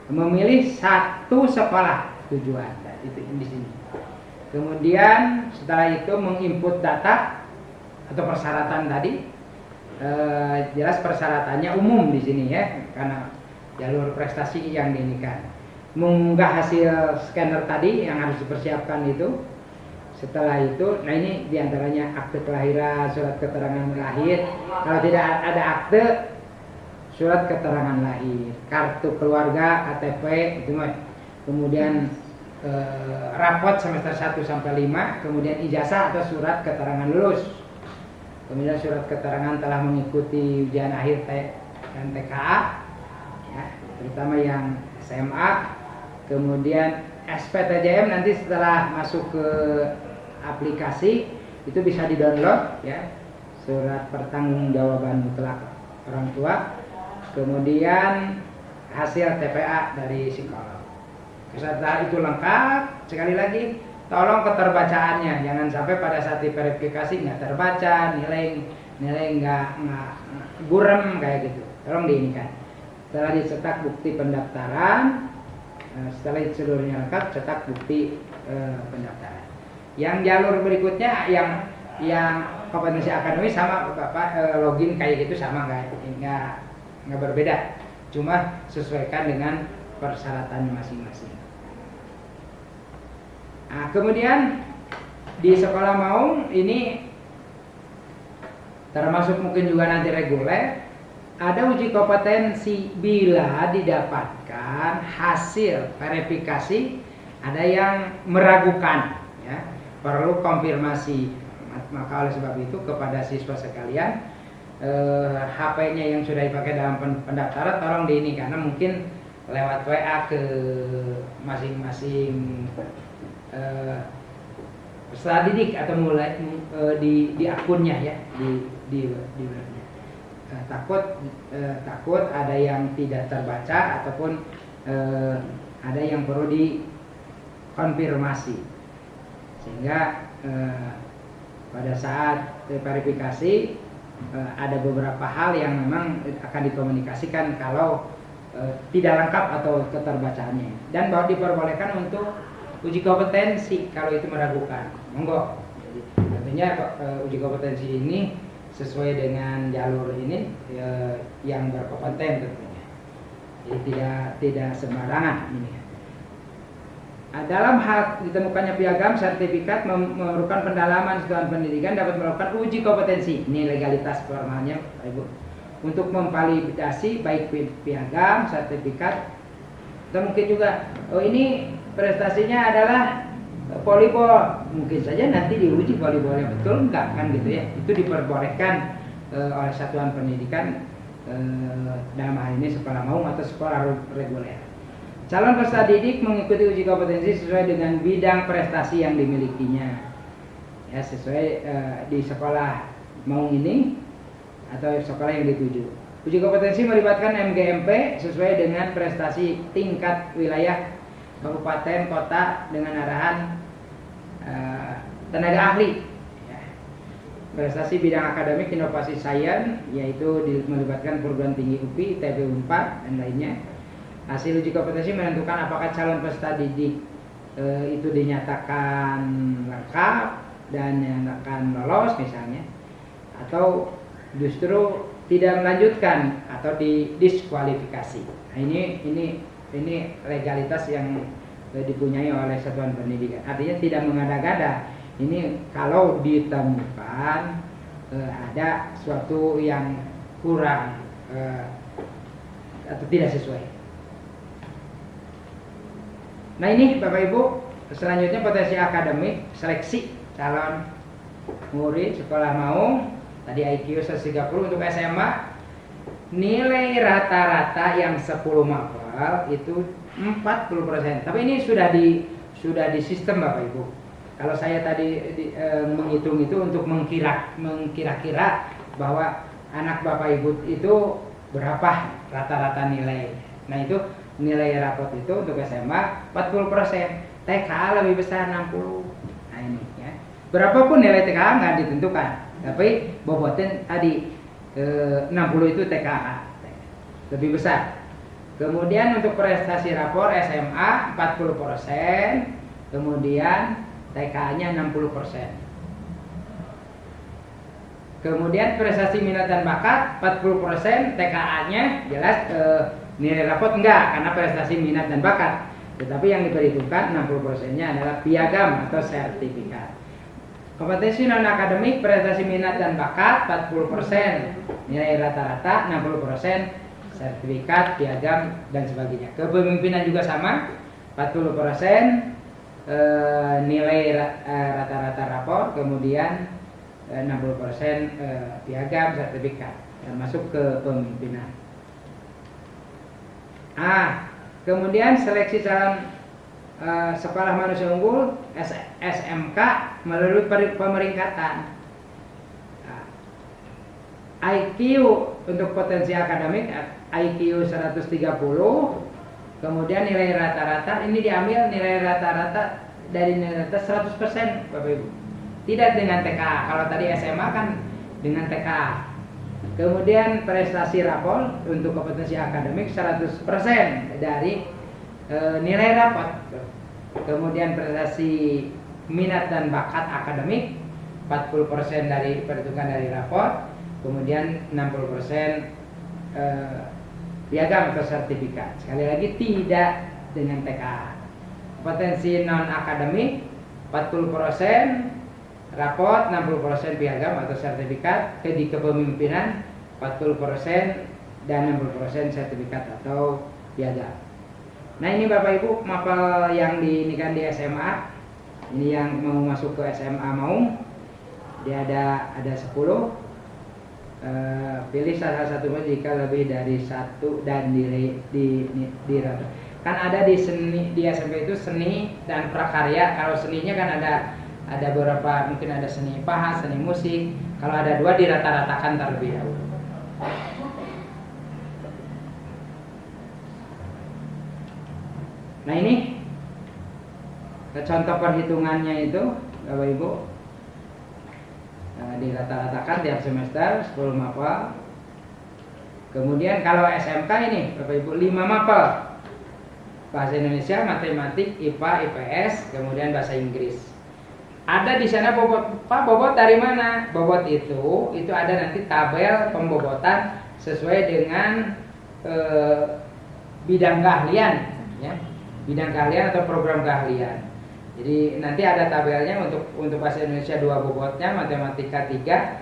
memilih satu sekolah tujuan. Nah, itu di sini. Kemudian setelah itu menginput data atau persyaratan tadi. Jelas persyaratannya umum di sini ya, karena jalur prestasi yang diinikan. Mengunggah hasil scanner tadi yang harus dipersiapkan itu. Setelah itu, nah ini diantaranya akte kelahiran, surat keterangan lahir. Kalau tidak ada akte, surat keterangan lahir, kartu keluarga, KTP, itu mah. Kemudian rapot semester 1 sampai 5, kemudian ijazah atau surat keterangan lulus. Kemudian surat keterangan telah mengikuti ujian akhir dan TKA, ya, terutama yang SMA. Kemudian SPTJM nanti setelah masuk ke aplikasi itu bisa di-download ya, surat pertanggungjawaban mutlak orang tua, kemudian hasil TPA dari psikolog. Setelah itu lengkap, sekali lagi tolong keterbacaannya, jangan sampai pada saat diverifikasi nggak terbaca, nilai nggak gurem kayak gitu. Tolong diinikan. Setelah dicetak bukti pendaftaran, setelah itu seluruhnya lengkap, cetak bukti pendaftaran. Yang jalur berikutnya yang kompetensi akademis sama Bapak login kayak gitu sama nggak berbeda, cuma sesuaikan dengan persyaratannya masing-masing. Nah, kemudian di sekolah Maung ini termasuk mungkin juga nanti reguler, ada uji kompetensi bila didapatkan hasil verifikasi ada yang meragukan ya, perlu konfirmasi. Maka oleh sebab itu kepada siswa sekalian, HP-nya yang sudah dipakai dalam pendaftaran tolong di ini, karena mungkin lewat WA ke masing-masing peserta didik atau mulai di akunnya ya, di webnya. Takut ada yang tidak terbaca ataupun ada yang perlu dikonfirmasi, sehingga pada saat verifikasi ada beberapa hal yang memang akan dikomunikasikan kalau tidak lengkap atau keterbacaannya, dan bahwa diperbolehkan untuk uji kompetensi kalau itu meragukan. Monggo. Jadi tentunya uji kompetensi ini sesuai dengan jalur ini yang berkompeten tentunya. Jadi tidak sembarangan ini. Dalam hal ditemukannya piagam sertifikat memerlukan pendalaman satuan pendidikan dapat melakukan uji kompetensi. Ini legalitas formalnya, Pak Ibu. Untuk memvalidasi baik piagam, sertifikat, atau mungkin juga ini prestasinya adalah volleyball. Mungkin saja nanti diuji volleyballnya betul enggak kan gitu ya. Itu diperbolehkan oleh satuan pendidikan dalam hal ini sekolah maung atau sekolah reguler. Calon peserta didik mengikuti uji kompetensi sesuai dengan bidang prestasi yang dimilikinya. Ya, sesuai di sekolah maung ini atau sekolah yang dituju. Uji kompetensi melibatkan MGMP sesuai dengan prestasi tingkat wilayah, kabupaten, kota dengan arahan tenaga ahli. Ya. Prestasi bidang akademik, inovasi sains, yaitu melibatkan perguruan tinggi UPI, ITB Unpad dan lainnya. Hasil uji kompetensi menentukan apakah calon peserta didik itu dinyatakan lengkap dan dinyatakan lolos misalnya, atau justru tidak melanjutkan atau didiskualifikasi. Nah, ini legalitas yang dipunyai oleh satuan pendidikan. Artinya tidak mengada-gada. Ini kalau ditemukan ada suatu yang kurang atau tidak sesuai. Nah, ini Bapak Ibu, selanjutnya potensi akademik, seleksi calon murid sekolah maung. Tadi IQ 130 untuk SMA. Nilai rata-rata yang 10 mapel itu 40%. Tapi ini sudah di sistem Bapak Ibu. Kalau saya tadi menghitung itu untuk mengkira-kira bahwa anak Bapak Ibu itu berapa rata-rata nilai. Nah, itu nilai rapot itu untuk SMA 40%, TKA lebih besar 60. Nah, ini ya. Berapapun nilai TKA nggak ditentukan, tapi bobotnya tadi 60 itu TKA lebih besar. Kemudian untuk prestasi rapor SMA 40%, kemudian TKA-nya 60%. Kemudian prestasi minat dan bakat 40%, TKA-nya jelas nilai rapot enggak karena prestasi minat dan bakat. Tetapi yang diperhitungkan 60%-nya adalah piagam atau sertifikat. Kompetensi non akademik, prestasi minat dan bakat 40%, nilai rata-rata 60%, sertifikat, piagam dan sebagainya. Kepemimpinan juga sama 40%, nilai rata-rata rapor, kemudian 60% piagam, sertifikat, termasuk kepemimpinan. Kemudian seleksi calon sekolah manusia unggul SMK melalui pemeringkatan. IQ untuk potensi akademik IQ 130, kemudian nilai rata-rata ini diambil nilai rata-rata dari nilai rata 100% Bapak Ibu. Tidak dengan TKA. Kalau tadi SMA kan dengan TKA. Kemudian prestasi rapor untuk kompetensi akademik 100% dari nilai rapor. Kemudian prestasi minat dan bakat akademik 40% dari perhitungan dari rapor. Kemudian 60% piagam atau sertifikat. Sekali lagi tidak dengan TKA. Kompetensi non akademik 40%, rapot 60% piagam atau sertifikat, di kepemimpinan 40% dan 60% sertifikat atau piagam. Nah, ini Bapak Ibu mapel yang diinikan di SMA. Ini yang mau masuk ke SMA Maung. Dia ada 10. Pilih salah satunya jika lebih dari 1 dan di rata. Kan ada di seni, di SMP itu seni dan prakarya. Kalau seninya kan ada beberapa, mungkin ada seni pahat, seni musik. Kalau ada 2 dirata-ratakan terlebih dahulu. Nah, ini contoh perhitungannya itu Bapak Ibu, dirata-ratakan tiap semester 10 mapel. Kemudian kalau SMK ini Bapak Ibu 5 mapel, bahasa Indonesia, matematik, IPA, IPS, kemudian bahasa Inggris. ada di sana bobot. Pak, bobot dari mana? Bobot itu ada nanti tabel pembobotan sesuai dengan bidang keahlian, ya, bidang keahlian atau program keahlian. Jadi nanti ada tabelnya untuk bahasa Indonesia 2 bobotnya, matematika 3,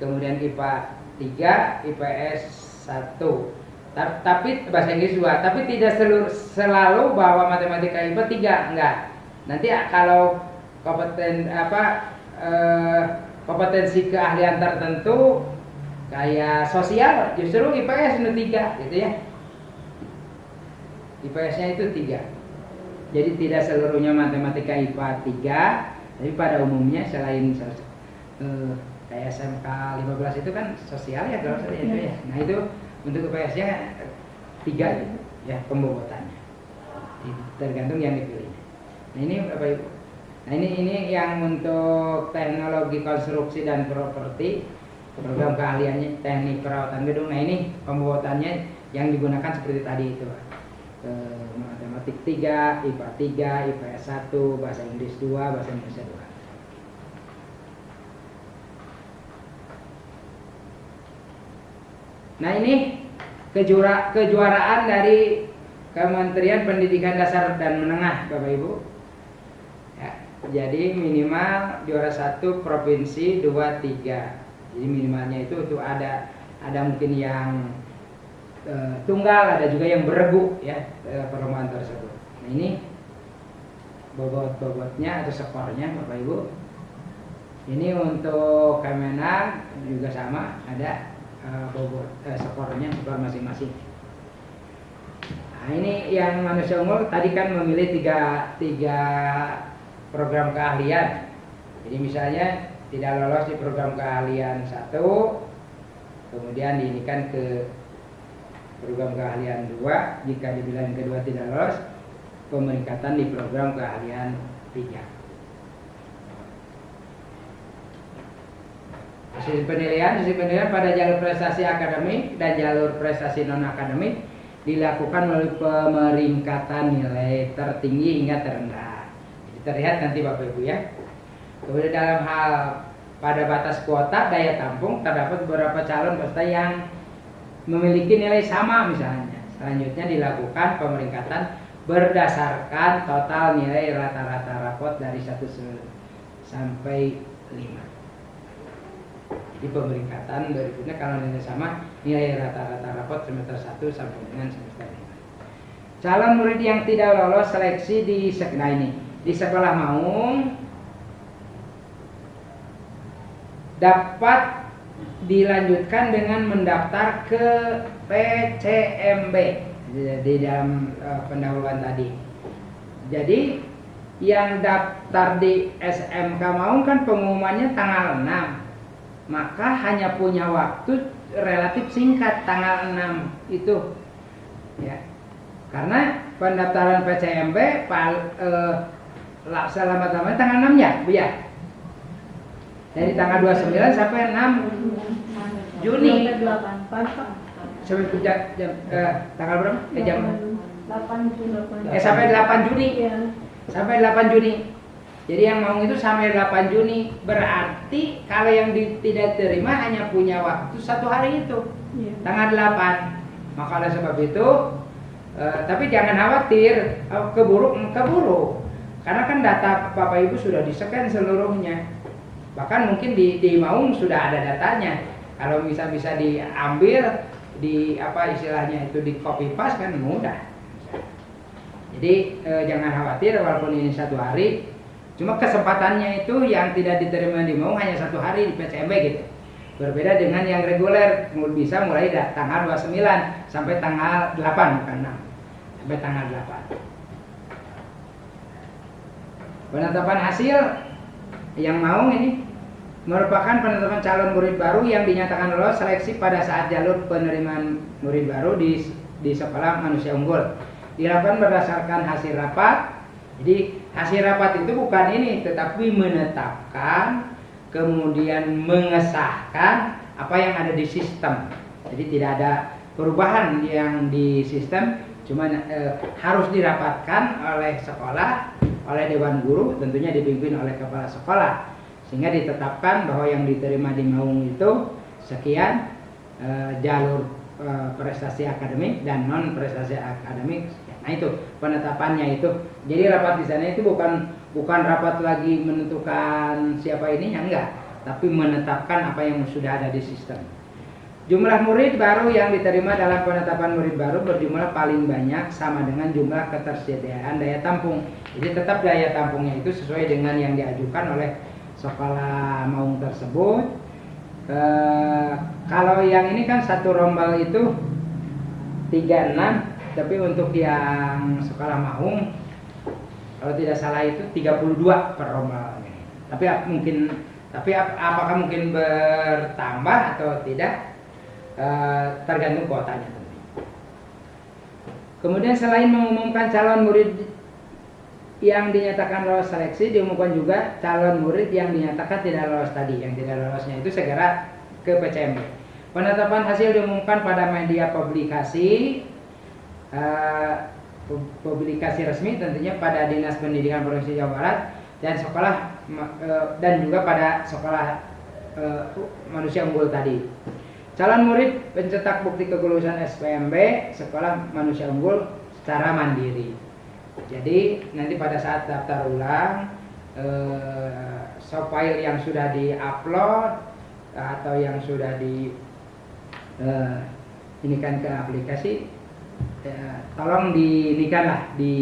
kemudian IPA 3, IPS 1. Tapi bahasa Inggris 2, tapi tidak selalu bahwa matematika IPA 3, enggak. Nanti kalau kompetensi keahlian tertentu kayak sosial justru IPS 3 gitu ya. IPS-nya itu 3. Jadi tidak seluruhnya matematika IPA 3, tapi pada umumnya selain kayak SMK 15 itu kan sosial ya kalau saya itu ya. Nah itu untuk IPS-nya 3 gitu ya pembobotannya. Tergantung yang dipilih. Nah ini Bapak Ibu. Nah ini yang untuk teknologi konstruksi dan properti, program keahliannya teknik perawatan gedung. Nah ini pembobotannya yang digunakan seperti tadi itu. Matematik 3, IPA 3, IPS 1, bahasa Inggris 2, bahasa Indonesia 2. Nah ini kejuaraan dari Kementerian Pendidikan Dasar dan Menengah Bapak Ibu ya, jadi minimal juara 1 provinsi 2, 3. Jadi minimalnya itu ada mungkin yang tunggal, ada juga yang beregu ya perlombaan tersebut. Nah ini bobotnya atau skornya Bapak Ibu. Ini untuk Kemenag juga sama, ada skornya skor masing-masing. Nah ini yang manusia unggul tadi kan memilih tiga program keahlian. Jadi misalnya tidak lolos di program keahlian 1, kemudian diinikan ke program keahlian 2, jika dibilang kedua tidak lolos, pemeringkatan di program keahlian 3. Sistem penilaian pada jalur prestasi akademik dan jalur prestasi non akademik dilakukan melalui pemeringkatan nilai tertinggi hingga terendah. Jadi terlihat nanti Bapak Ibu ya. Kemudian dalam hal pada batas kuota daya tampung terdapat beberapa calon peserta yang memiliki nilai sama misalnya. Selanjutnya dilakukan pemeringkatan berdasarkan total nilai rata-rata rapot dari 1 sampai 5. Jadi pemeringkatan berikutnya kalau nilai sama, nilai rata-rata rapot semester 1 sampai dengan semester 5. Calon murid yang tidak lolos seleksi di sekolah Maung dapat dilanjutkan dengan mendaftar ke PCMB di dalam pendahuluan tadi. Jadi yang daftar di SMK Maung kan pengumumannya tanggal 6, maka hanya punya waktu relatif singkat tanggal 6 itu ya, karena pendaftaran PCMB selama-lamanya tanggal 6 ya Bu ya, dari tanggal 29 sampai 6 Juni. Sampai tanggal berapa? Jam 8 Juni. Sampai 8 Juni. Sampai 8 Juni. Jadi yang mau itu sampai 8 Juni. Berarti kalau yang tidak terima hanya punya waktu 1 hari itu. Tanggal 8. Maka oleh sebab itu tapi jangan khawatir keburu. Karena kan data Bapak Ibu sudah di-scan seluruhnya. Bahkan mungkin di Maung sudah ada datanya. Kalau bisa diambil di istilahnya itu di copy paste kan mudah. Jadi jangan khawatir walaupun ini 1 hari. Cuma kesempatannya itu yang tidak diterima di Maung hanya 1 hari di PCMB gitu. Berbeda dengan yang reguler bisa mulai tanggal 29 sampai tanggal 8 bukan 6. Sampai tanggal 8. Penetapan hasil yang Maung ini merupakan penetapan calon murid baru yang dinyatakan lolos seleksi pada saat jalur penerimaan murid baru di sekolah manusia unggul. Dilakukan berdasarkan hasil rapat. Jadi hasil rapat itu bukan ini, tetapi menetapkan kemudian mengesahkan apa yang ada di sistem. Jadi tidak ada perubahan yang di sistem, cuma harus dirapatkan oleh sekolah oleh Dewan Guru, tentunya dipimpin oleh Kepala Sekolah, sehingga ditetapkan bahwa yang diterima di Maung itu sekian jalur prestasi akademik dan non prestasi akademik. Nah itu penetapannya itu. Jadi rapat di sana itu bukan rapat lagi menentukan siapa ini, ya enggak, tapi menetapkan apa yang sudah ada di sistem. Jumlah murid baru yang diterima dalam penetapan murid baru berjumlah paling banyak sama dengan jumlah ketersediaan daya tampung. Jadi tetap daya tampungnya itu sesuai dengan yang diajukan oleh sekolah Maung tersebut. Kalau yang ini kan satu rombal itu 36, tapi untuk yang sekolah Maung kalau tidak salah itu 32 per rombal. Tapi apakah mungkin bertambah atau tidak? Tergantung kuotanya tentunya. Kemudian selain mengumumkan calon murid yang dinyatakan lolos seleksi, diumumkan juga calon murid yang dinyatakan tidak lolos tadi. Yang tidak lolosnya itu segera ke PCMB. Penetapan hasil diumumkan pada media publikasi resmi, tentunya pada Dinas Pendidikan Provinsi Jawa Barat dan sekolah dan juga pada sekolah manusia unggul tadi. Calon murid pencetak bukti kelulusan SPMB sekolah manusia unggul secara mandiri. Jadi nanti pada saat daftar ulang file yang sudah di-upload atau yang sudah inikan ke aplikasi, tolong diinikanlah di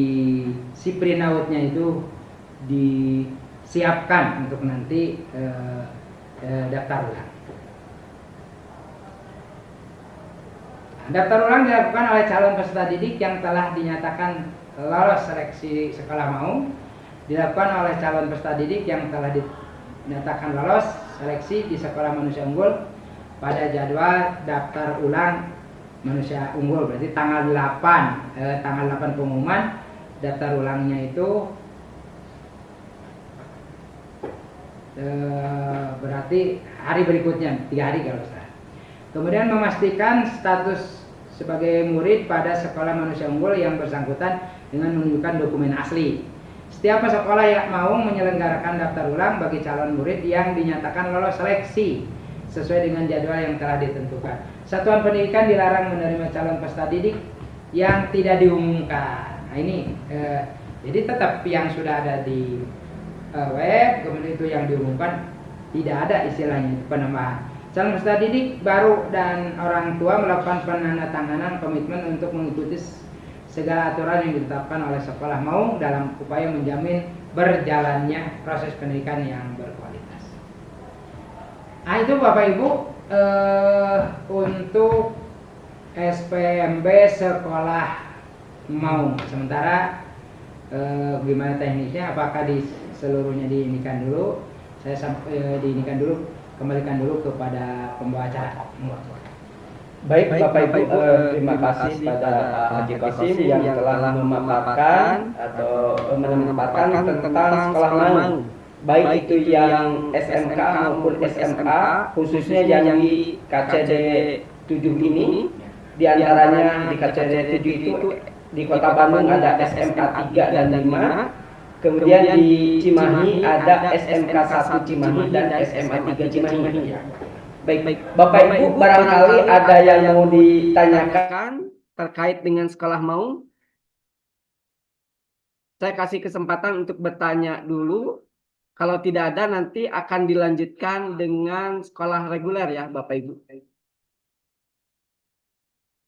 si printout-nya itu disiapkan untuk nanti daftar ulang. Daftar ulang dilakukan oleh calon peserta didik yang telah dinyatakan lolos seleksi sekolah Maung, dilakukan oleh calon peserta didik yang telah dinyatakan lolos seleksi di sekolah manusia unggul pada jadwal daftar ulang manusia unggul. Berarti tanggal 8 pengumuman, daftar ulangnya itu berarti hari berikutnya, 3 hari kalau salah. Kemudian memastikan status sebagai murid pada sekolah manusia unggul yang bersangkutan dengan menunjukkan dokumen asli. Setiap sekolah yang mau menyelenggarakan daftar ulang bagi calon murid yang dinyatakan lolos seleksi sesuai dengan jadwal yang telah ditentukan. Satuan pendidikan dilarang menerima calon peserta didik yang tidak diumumkan. Nah ini, jadi tetap yang sudah ada di web, kemudian itu yang diumumkan tidak ada istilahnya penambahan. Calon peserta didik baru dan orang tua melakukan penandatanganan komitmen untuk mengikuti segala aturan yang ditetapkan oleh sekolah Maung dalam upaya menjamin berjalannya proses pendidikan yang berkualitas. Nah itu Bapak Ibu untuk SPMB sekolah Maung. Sementara gimana teknisnya? Apakah di seluruhnya diinikan dulu? Saya diinikan dulu. Kembalikan dulu kepada pembawa acara. Baik Bapak Ibu, terima kasih pada Haji Qasim yang telah memaparkan atau menempatkan tentang sekolah Maung, baik itu yang SMK maupun SMA, khususnya yang di KCD 7 ini. Di antaranya di KCD 7 itu di Kota Bandung ada SMK 3 dan 5. Kemudian di Cimahi ada SMK 1 Cimahi dan SMA 3 Cimahi. Baik, Bapak Ibu barangkali ada yang mau ditanyakan terkait dengan sekolah Maung. Saya kasih kesempatan untuk bertanya dulu. Kalau tidak ada nanti akan dilanjutkan dengan sekolah reguler ya Bapak Ibu.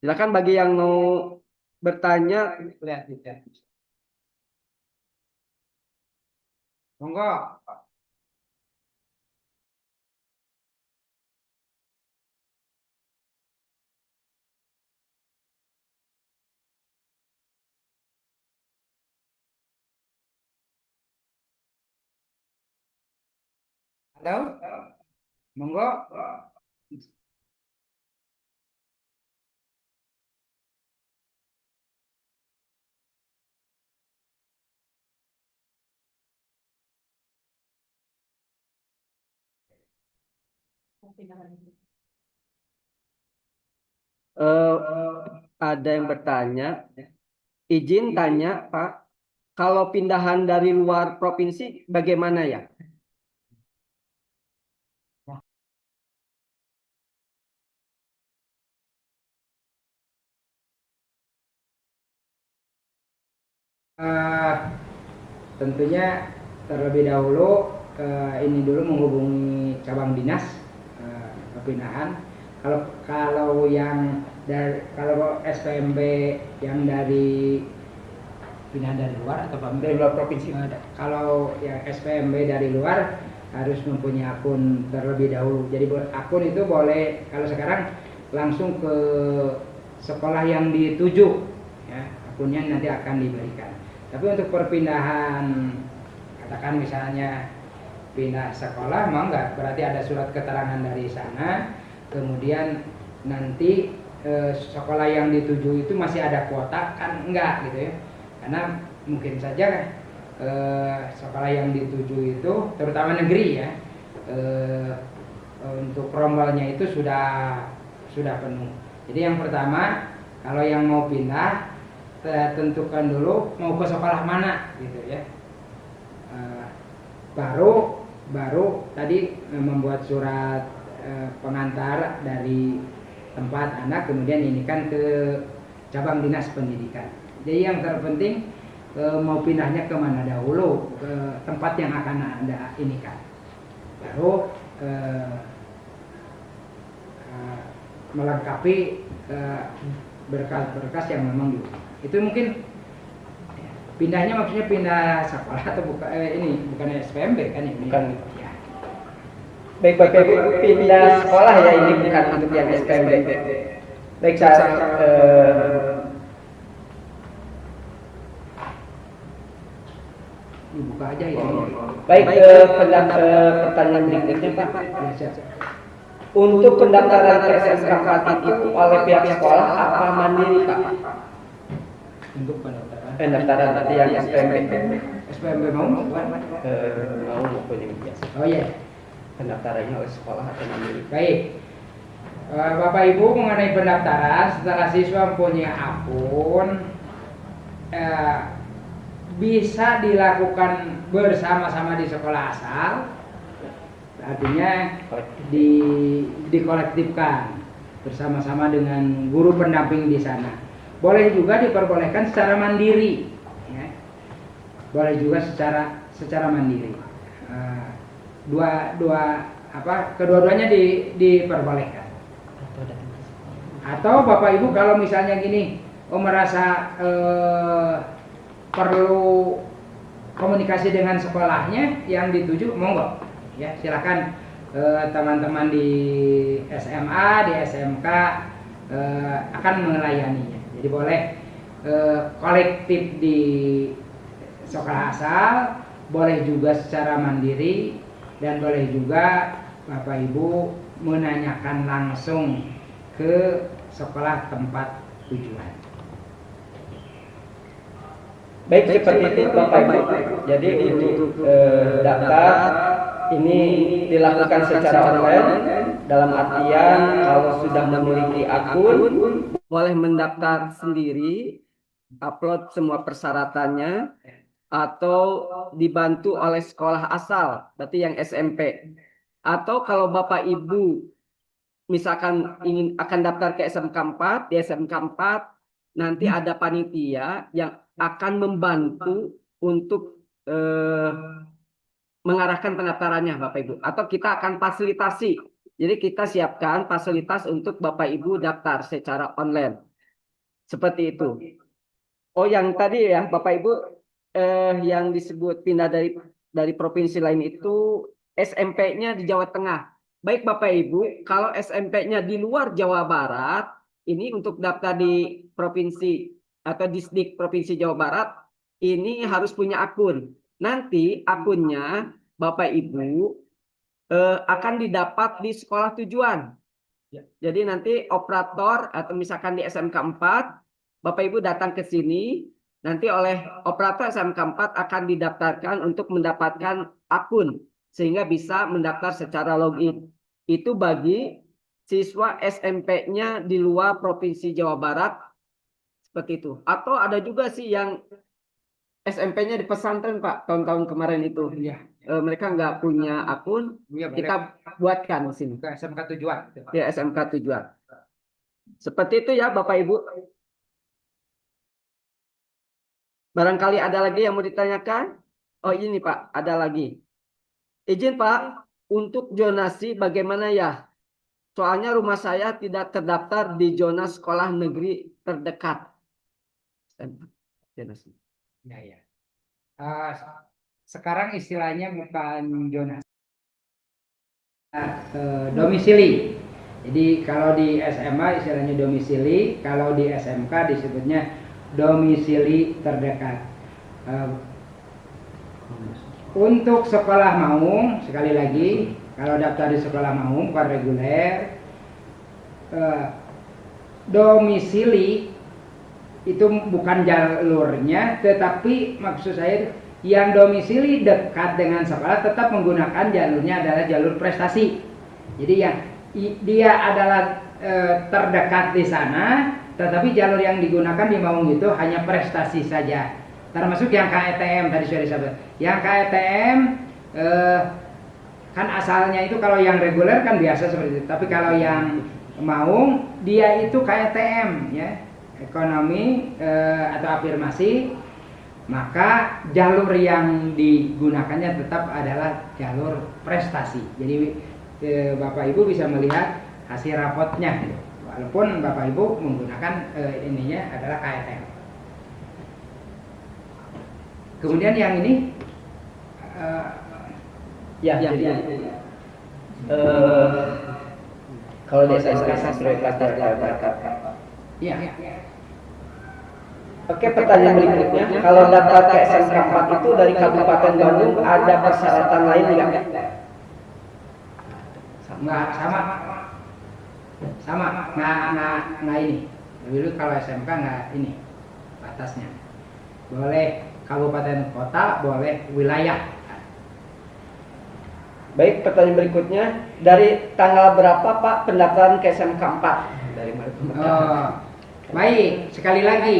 Silakan bagi yang mau bertanya. Monggo. Halo? Monggo. Ada yang bertanya, izin tanya Pak, kalau pindahan dari luar provinsi bagaimana ya? Eh, tentunya terlebih dahulu ini dulu menghubungi cabang dinas perpindahan. Kalau kalau yang kalau SPMB yang dari pindah dari luar atau Dari luar provinsi. kalau yang SPMB dari luar harus mempunyai akun terlebih dahulu. Jadi akun itu boleh kalau sekarang langsung ke sekolah yang dituju, ya, akunnya nanti akan diberikan. Tapi untuk perpindahan, katakan misalnya pindah sekolah, mau nggak? Berarti ada surat keterangan dari sana, kemudian nanti sekolah yang dituju itu masih ada kuota, kan enggak gitu ya. Karena mungkin saja sekolah yang dituju itu, terutama negeri ya, untuk rombalnya itu sudah penuh. Jadi yang pertama, kalau yang mau pindah, tentukan dulu mau ke sekolah mana gitu ya. Baru tadi membuat surat pengantar dari tempat anak, kemudian ini kan ke cabang dinas pendidikan. Jadi yang terpenting mau pindahnya kemana dahulu, ke tempat yang akan Anda ini kan. Baru melengkapi berkas-berkas yang memang dibutuhkan. Itu mungkin pindahnya maksudnya pindah sekolah atau bukan bukan SPMB kan ini? Bukan. Ya. Baik Bapak Ibu, pindah sekolah ya, ini bukan untuk yang SPMB. Baik, Dibuka aja ya. baik, pertanyaan berikutnya Pak. Ya, Untuk pendaftaran ke SMK 4 itu oleh pihak sekolah apa mandiri Pak? untuk pendaftaran. Pendaftaran tadi yang SPMB. SPMB mau bukan? Mau maupun yang biasa. Oh iya. Pendaftarannya oleh sekolah atau mandiri? Baik. Bapak Ibu, mengenai pendaftaran, setelah siswa punya akun, bisa dilakukan bersama-sama di sekolah asal, artinya dikolektifkan bersama-sama dengan guru pendamping di sana. Boleh juga diperbolehkan secara mandiri, ya. Boleh juga secara mandiri. Kedua-duanya diperbolehkan. Atau Bapak Ibu kalau misalnya gini, merasa perlu komunikasi dengan sekolahnya yang dituju, monggo ya, silakan teman-teman di SMA, di SMK akan melayaninya. Jadi boleh kolektif di sekolah asal, boleh juga secara mandiri, dan boleh juga Bapak Ibu menanyakan langsung ke sekolah tempat tujuan. Baik, seperti itu Bapak Ibu. Jadi untuk daftar ini dilakukan secara online, dalam artian kalau sudah memiliki akun boleh mendaftar sendiri, upload semua persyaratannya, atau dibantu oleh sekolah asal, berarti yang SMP. Atau kalau Bapak Ibu misalkan ingin akan daftar ke SMK 4, di SMK 4 nanti ada panitia yang akan membantu untuk mengarahkan pendaftarannya Bapak Ibu, atau kita akan fasilitasi. Jadi kita siapkan fasilitas untuk Bapak Ibu daftar secara online. Seperti itu. Oh, yang tadi ya Bapak Ibu yang disebut pindah dari provinsi lain itu SMP-nya di Jawa Tengah. Baik Bapak Ibu, kalau SMP-nya di luar Jawa Barat, ini untuk daftar di provinsi atau distrik provinsi Jawa Barat, ini harus punya akun. Nanti akunnya Bapak Ibu akan didapat di sekolah tujuan. Jadi nanti operator atau misalkan di SMK 4, Bapak Ibu datang ke sini, nanti oleh operator SMK 4 akan didaftarkan untuk mendapatkan akun sehingga bisa mendaftar secara login. Itu bagi siswa SMP-nya di luar Provinsi Jawa Barat, seperti itu. Atau ada juga sih yang SMP-nya di pesantren Pak, tahun-tahun kemarin itu. Iya. Mereka nggak punya akun, Iya, kita buatkan di sini. ke SMK tujuan. Ya, SMK tujuan. Seperti itu ya Bapak Ibu. Barangkali ada lagi yang mau ditanyakan? Oh ini Pak, ada lagi. Izin Pak, untuk zonasi bagaimana ya? Soalnya rumah saya tidak terdaftar di zona sekolah negeri terdekat. Zonasi. Ya, ya. Sekarang istilahnya bukan zonasi, domisili. Jadi kalau di SMA istilahnya domisili, kalau di SMK disebutnya domisili terdekat. Untuk sekolah maung, sekali lagi, kalau daftar di sekolah maung bukan reguler, domisili itu bukan jalurnya, tetapi maksud saya yang domisili dekat dengan sekolah tetap menggunakan jalurnya adalah jalur prestasi. Jadi yang dia adalah terdekat di sana, tetapi jalur yang digunakan di Maung itu hanya prestasi saja. Termasuk yang KETM tadi sudah disebut. Yang KETM kan asalnya itu kalau yang reguler kan biasa seperti itu. Tapi kalau yang Maung dia itu KETM ya, ekonomi atau afirmasi. Maka jalur yang digunakannya tetap adalah jalur prestasi. Jadi Bapak Ibu bisa melihat hasil rapotnya, walaupun Bapak Ibu menggunakan ininya adalah KTM. Kemudian yang ini, kalau di SMK prioritas ya. Oke, pertanyaan berikutnya, kalau daftar ke SMK 4 itu dari Kabupaten Bandung ada persyaratan lain nggak? Nggak, sama, nggak ini. Dulu kalau SMK nggak ini batasnya. Boleh kabupaten kota, boleh wilayah. Baik, pertanyaan berikutnya, dari tanggal berapa Pak pendaftaran ke SMK 4? Dari mana? Oh, baik, sekali lagi.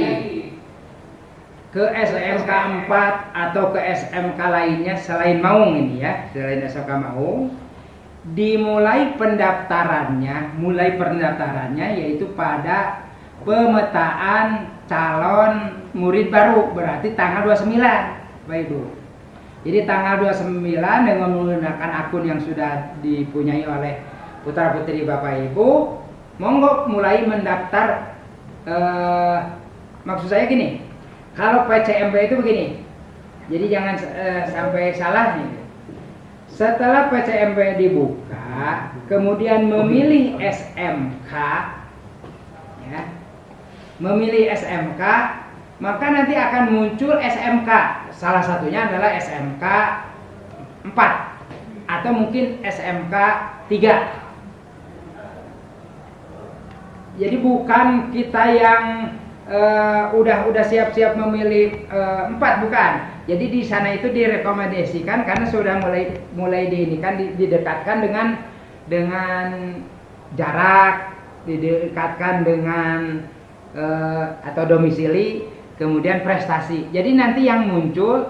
Ke SMK 4 atau ke SMK lainnya selain Maung ini ya, selain SMK Maung, dimulai pendaftarannya, yaitu pada pemetaan calon murid baru, berarti tanggal 29, Bapak Ibu. Jadi tanggal 29 dengan menggunakan akun yang sudah dipunyai oleh putra putri Bapak Ibu, monggo mulai mendaftar. Maksud saya gini, kalau PCMB itu begini, jadi jangan sampai salah nih. Setelah PCMB dibuka, kemudian memilih SMK, ya, maka nanti akan muncul SMK. Salah satunya adalah SMK 4 atau mungkin SMK 3. Jadi bukan kita yang udah siap-siap memilih 4, bukan. Jadi di sana itu direkomendasikan karena sudah mulai didekatkan dengan jarak, didekatkan dengan atau domisili, kemudian prestasi. Jadi nanti yang muncul,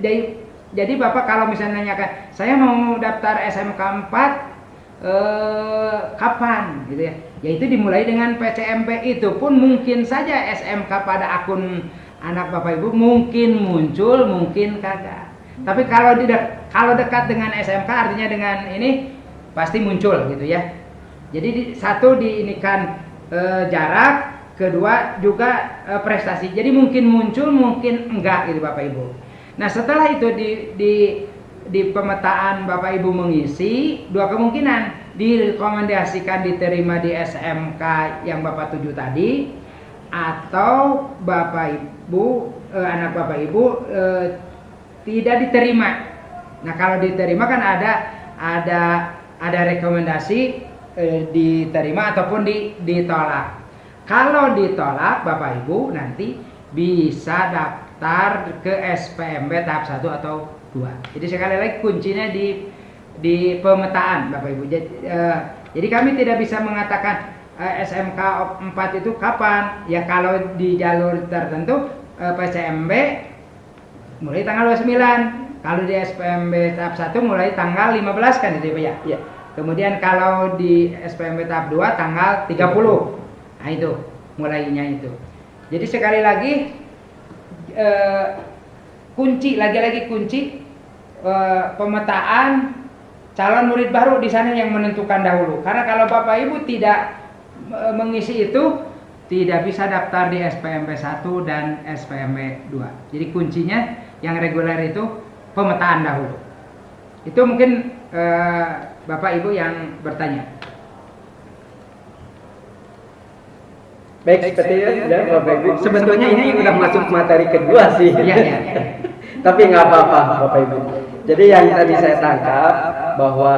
jadi Bapak kalau misalnya nanyakan, saya mau daftar SMK 4 kapan gitu ya. Yaitu dimulai dengan PCMP, itu pun mungkin saja SMK pada akun anak Bapak Ibu mungkin muncul, mungkin kagak. Tapi kalau dekat dengan SMK artinya dengan ini pasti muncul gitu ya. Jadi satu diinikan jarak, kedua juga prestasi. Jadi mungkin muncul, mungkin enggak gitu Bapak Ibu. Nah setelah itu di pemetaan Bapak Ibu mengisi, dua kemungkinan, direkomendasikan diterima di SMK yang Bapak tuju tadi, atau Bapak Ibu anak Bapak Ibu tidak diterima. Nah kalau diterima kan ada rekomendasi diterima ataupun ditolak. Kalau ditolak Bapak Ibu nanti bisa daftar ke SPMB tahap 1 atau 2. Jadi sekali lagi kuncinya di pemetaan Bapak Ibu. Jadi kami tidak bisa mengatakan SMK 4 itu kapan. Ya kalau di jalur tertentu PCMB mulai tanggal 29. Kalau di SPMB tahap 1 mulai tanggal 15 kan itu ya. Ya. Kemudian kalau di SPMB tahap 2 tanggal 30. Nah itu mulainya itu. Jadi sekali lagi kunci pemetaan calon murid baru di sana yang menentukan dahulu. Karena kalau Bapak Ibu tidak mengisi itu, tidak bisa daftar di SPMB 1 dan SPMB 2. Jadi kuncinya yang reguler itu pemetaan dahulu. Itu mungkin Bapak Ibu yang bertanya. Baik, seperti itu ya Bapak Ibu. Sebetulnya ini udah masuk materi kedua sih. Iya, iya. Tapi nggak apa-apa Bapak Ibu. Jadi yang tadi saya tangkap bahwa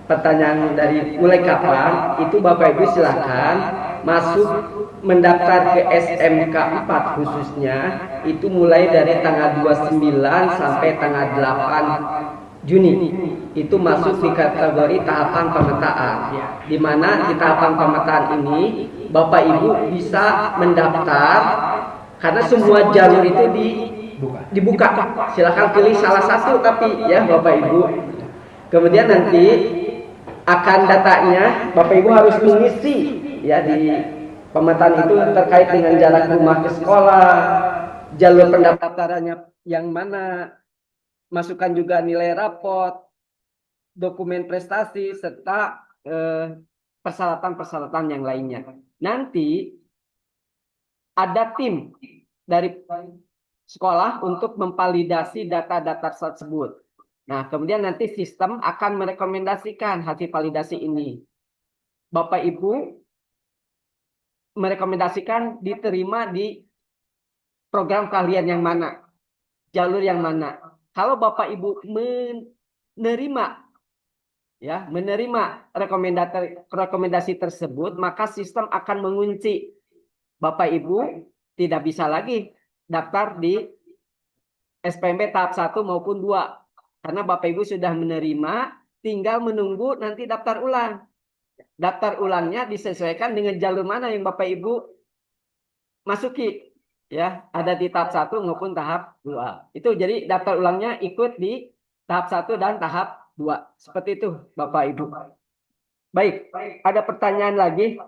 pertanyaan dari mulai kapan itu Bapak Ibu silahkan masuk mendaftar ke SMK 4 khususnya itu mulai dari tanggal 29 sampai tanggal 8 Juni itu masuk di kategori tahapan pemetaan, di mana di tahapan pemetaan ini Bapak Ibu bisa mendaftar karena semua jalur itu dibuka. Silakan pilih salah satu tapi ya Bapak Ibu. Kemudian nanti akan datanya Bapak Ibu harus mengisi ya di pemetaan itu terkait dengan jarak rumah ke sekolah, jalur pendaftarannya yang mana, masukkan juga nilai rapot, dokumen prestasi, serta persyaratan-persyaratan yang lainnya. Nanti ada tim dari sekolah untuk memvalidasi data-data tersebut. Nah, kemudian nanti sistem akan merekomendasikan hasil validasi ini. Bapak Ibu merekomendasikan diterima di program keahlian yang mana, jalur yang mana. Kalau Bapak Ibu menerima rekomendasi tersebut, maka sistem akan mengunci Bapak Ibu tidak bisa lagi daftar di SPMB tahap 1 maupun 2. Karena Bapak Ibu sudah menerima, tinggal menunggu nanti daftar ulang. Daftar ulangnya disesuaikan dengan jalur mana yang Bapak Ibu masuki. Ya, ada di tahap 1 maupun tahap 2. Itu jadi daftar ulangnya ikut di tahap 1 dan tahap 2. Seperti itu Bapak Ibu. Baik, ada pertanyaan lagi?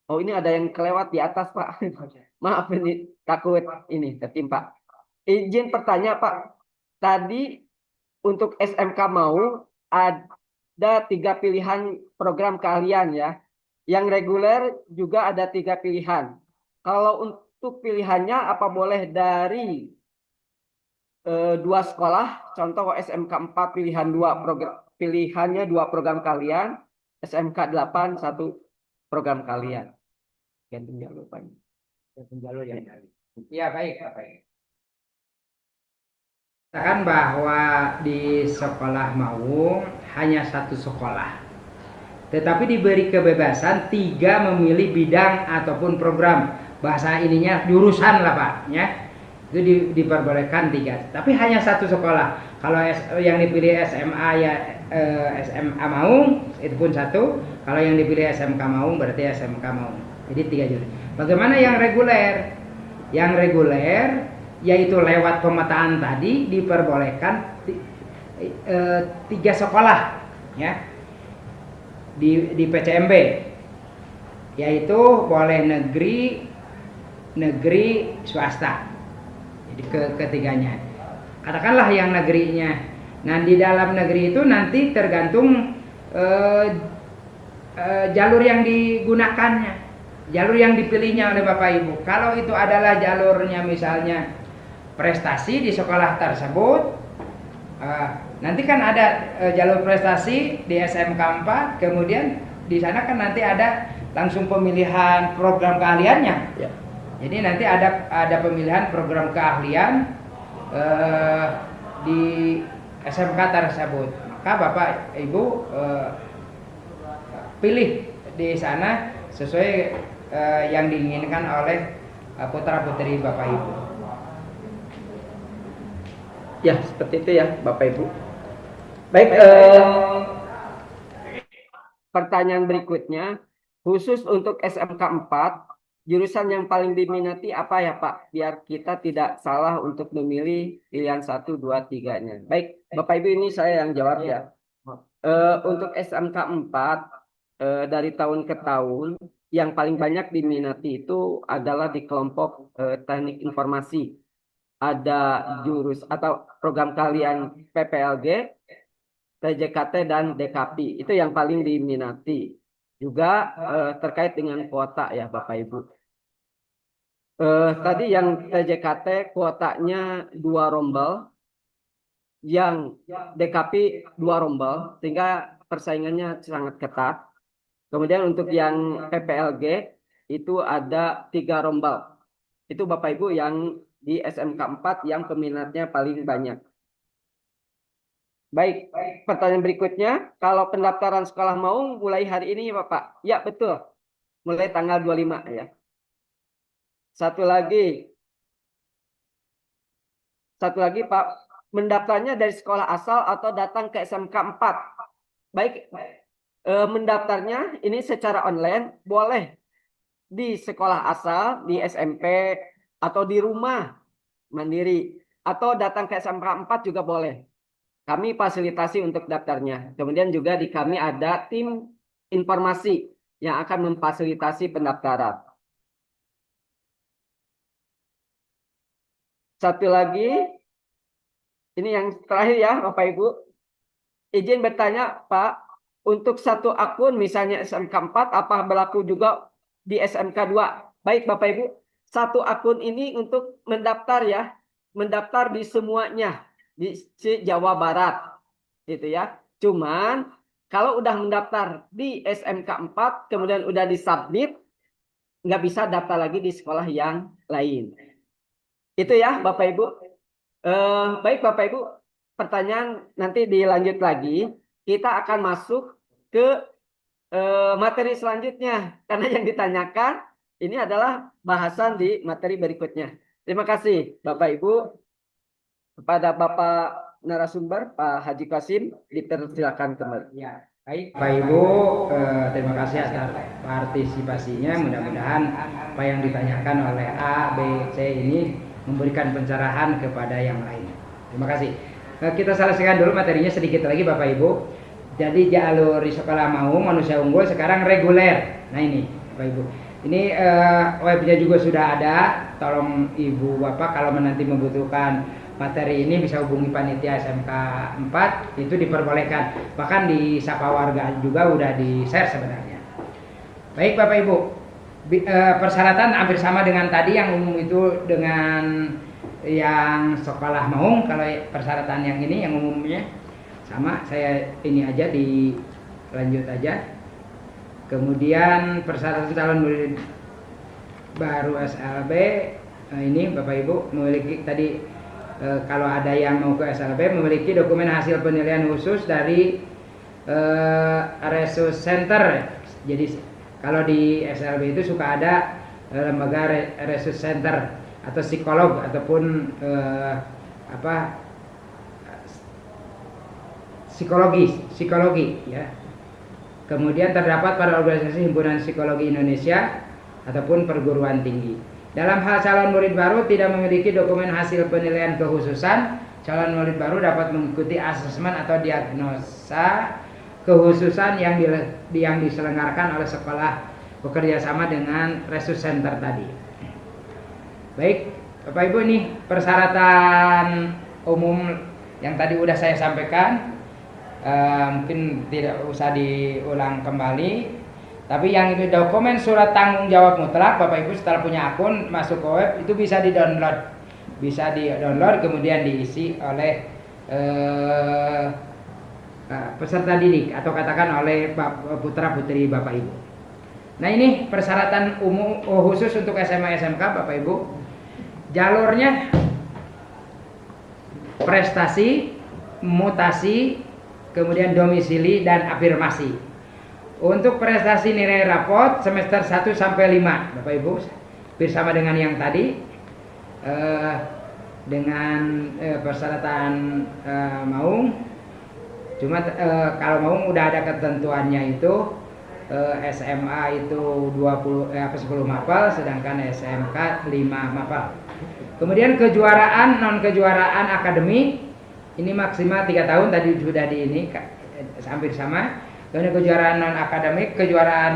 Oh, ini ada yang kelewat di atas, Pak. Maaf ini takut ini tertimpa. Izin bertanya, Pak. Tadi untuk SMK mau ada 3 pilihan program keahlian ya. Yang reguler juga ada 3 pilihan. Kalau untuk pilihannya apa boleh dari 2 sekolah, contoh SMK 4 pilihan 2 program, pilihannya 2 program keahlian, SMK 8 1 program keahlian. Ganti jalur Pak. Ganti jalur ya. Ya, baik, baik. Katakan bahwa di sekolah Maung hanya 1 sekolah. Tetapi diberi kebebasan 3 memilih bidang ataupun program. Bahasa ininya jurusan lah Pak, ya. Itu diperbolehkan 3. Tapi hanya 1 sekolah. Kalau yang dipilih SMA ya SMA Maung itu pun 1. Kalau yang dipilih SMK Maung berarti SMK Maung. Jadi 3 jurusan. Bagaimana yang reguler? Yang reguler yaitu lewat pemetaan tadi diperbolehkan 3 sekolah ya di PCMB, yaitu boleh negeri swasta. Jadi ketiganya katakanlah yang negerinya. Nah, di dalam negeri itu nanti tergantung jalur yang digunakannya, jalur yang dipilihnya oleh Bapak Ibu. Kalau itu adalah jalurnya misalnya prestasi di sekolah tersebut, nanti kan ada jalur prestasi di SMK 4, kemudian di sana kan nanti ada langsung pemilihan program keahliannya. Ya. Jadi nanti ada pemilihan program keahlian di SMK tersebut. Maka Bapak Ibu pilih di sana sesuai yang diinginkan oleh putra-putri Bapak Ibu. Ya, seperti itu ya Bapak Ibu. Baik, pertanyaan berikutnya khusus untuk SMK 4 jurusan yang paling diminati apa ya Pak? Biar kita tidak salah untuk memilih pilihan 1, 2, 3-nya. Baik, Bapak Ibu ini saya yang jawab ya. Untuk SMK 4 dari tahun ke tahun yang paling banyak diminati itu adalah di kelompok teknik informasi. Ada jurus atau program kalian PPLG, TJKT dan DKP. Itu yang paling diminati. Juga terkait dengan kuota ya Bapak Ibu. Tadi yang TJKT kuotanya 2 rombel, yang DKP 2 rombel, sehingga persaingannya sangat ketat. Kemudian untuk yang PPLG itu ada 3 rombel. Itu Bapak Ibu yang di SMK 4 yang peminatnya paling banyak. Baik, pertanyaan berikutnya, kalau pendaftaran sekolah mau mulai hari ini Bapak? Ya betul, mulai tanggal 25 ya. Satu lagi Pak, mendaftarnya dari sekolah asal atau datang ke SMK 4? Baik, mendaftarnya ini secara online, boleh di sekolah asal, di SMP, atau di rumah mandiri, atau datang ke SMK 4 juga boleh. Kami fasilitasi untuk daftarnya. Kemudian juga di kami ada tim informasi yang akan memfasilitasi pendaftaran. Satu lagi, ini yang terakhir ya Bapak Ibu. Izin bertanya Pak, untuk satu akun misalnya SMK 4 apa berlaku juga di SMK 2? Baik Bapak Ibu, satu akun ini untuk mendaftar ya, mendaftar di semuanya di Jawa Barat gitu ya. Cuman kalau udah mendaftar di SMK 4 kemudian udah disubmit, nggak bisa daftar lagi di sekolah yang lain. Itu ya Bapak Ibu. Baik Bapak Ibu, pertanyaan nanti dilanjut lagi. Kita akan masuk ke materi selanjutnya. Karena yang ditanyakan ini adalah bahasan di materi berikutnya. Terima kasih Bapak Ibu. Kepada Bapak narasumber Pak Haji Qasim, dipersilakan kembali. Ya, baik Pak Ibu, terima kasih atas partisipasinya. Mudah-mudahan apa yang ditanyakan oleh A, B, C ini memberikan pencerahan kepada yang lain. Terima kasih. Kita selesaikan dulu materinya sedikit lagi Bapak Ibu. Jadi jalur di sekolah mau manusia unggul sekarang reguler. Nah ini Bapak Ibu. Ini webnya juga sudah ada. Tolong Ibu Bapak kalau nanti membutuhkan materi ini bisa hubungi panitia SMK 4, itu diperbolehkan. Bahkan di Sapa Warga juga udah di-share sebenarnya. Baik Bapak Ibu, persyaratan hampir sama dengan tadi yang umum itu dengan yang sekolah maung. Kalau persyaratan yang ini yang umumnya sama, saya ini aja dilanjut aja. Kemudian persyaratan calon murid baru SLB ini Bapak Ibu memiliki tadi kalau ada yang mau ke SLB memiliki dokumen hasil penilaian khusus dari Resus Center. Jadi kalau di SLB itu suka ada lembaga Resus Center atau psikolog ataupun psikologi ya. Kemudian terdapat pada organisasi himpunan psikologi Indonesia ataupun perguruan tinggi. Dalam hal calon murid baru tidak memiliki dokumen hasil penilaian kekhususan, calon murid baru dapat mengikuti asesmen atau diagnosa kekhususan yang diselenggarakan oleh sekolah bekerja sama dengan Resus Center tadi. Baik, Bapak Ibu, ini persyaratan umum yang tadi udah saya sampaikan. Mungkin tidak usah diulang kembali. Tapi yang itu dokumen surat tanggung jawab mutlak, Bapak Ibu setelah punya akun masuk ke web itu bisa di-download. Bisa di-download kemudian diisi oleh peserta didik atau katakan oleh putra-putri Bapak Ibu. Nah, ini persyaratan umum khusus untuk SMA SMK Bapak Ibu. Jalurnya prestasi, mutasi, kemudian domisili dan afirmasi. Untuk prestasi nilai rapot semester 1 sampai 5 Bapak Ibu bersama dengan yang tadi dengan persyaratan maung. Cuma kalau maung udah ada ketentuannya itu SMA itu 10 mapel, sedangkan SMK 5 mapel. Kemudian kejuaraan non kejuaraan akademik ini maksimal 3 tahun, tadi sudah di ini hampir sama. Kemudian kejuaraan non akademik, kejuaraan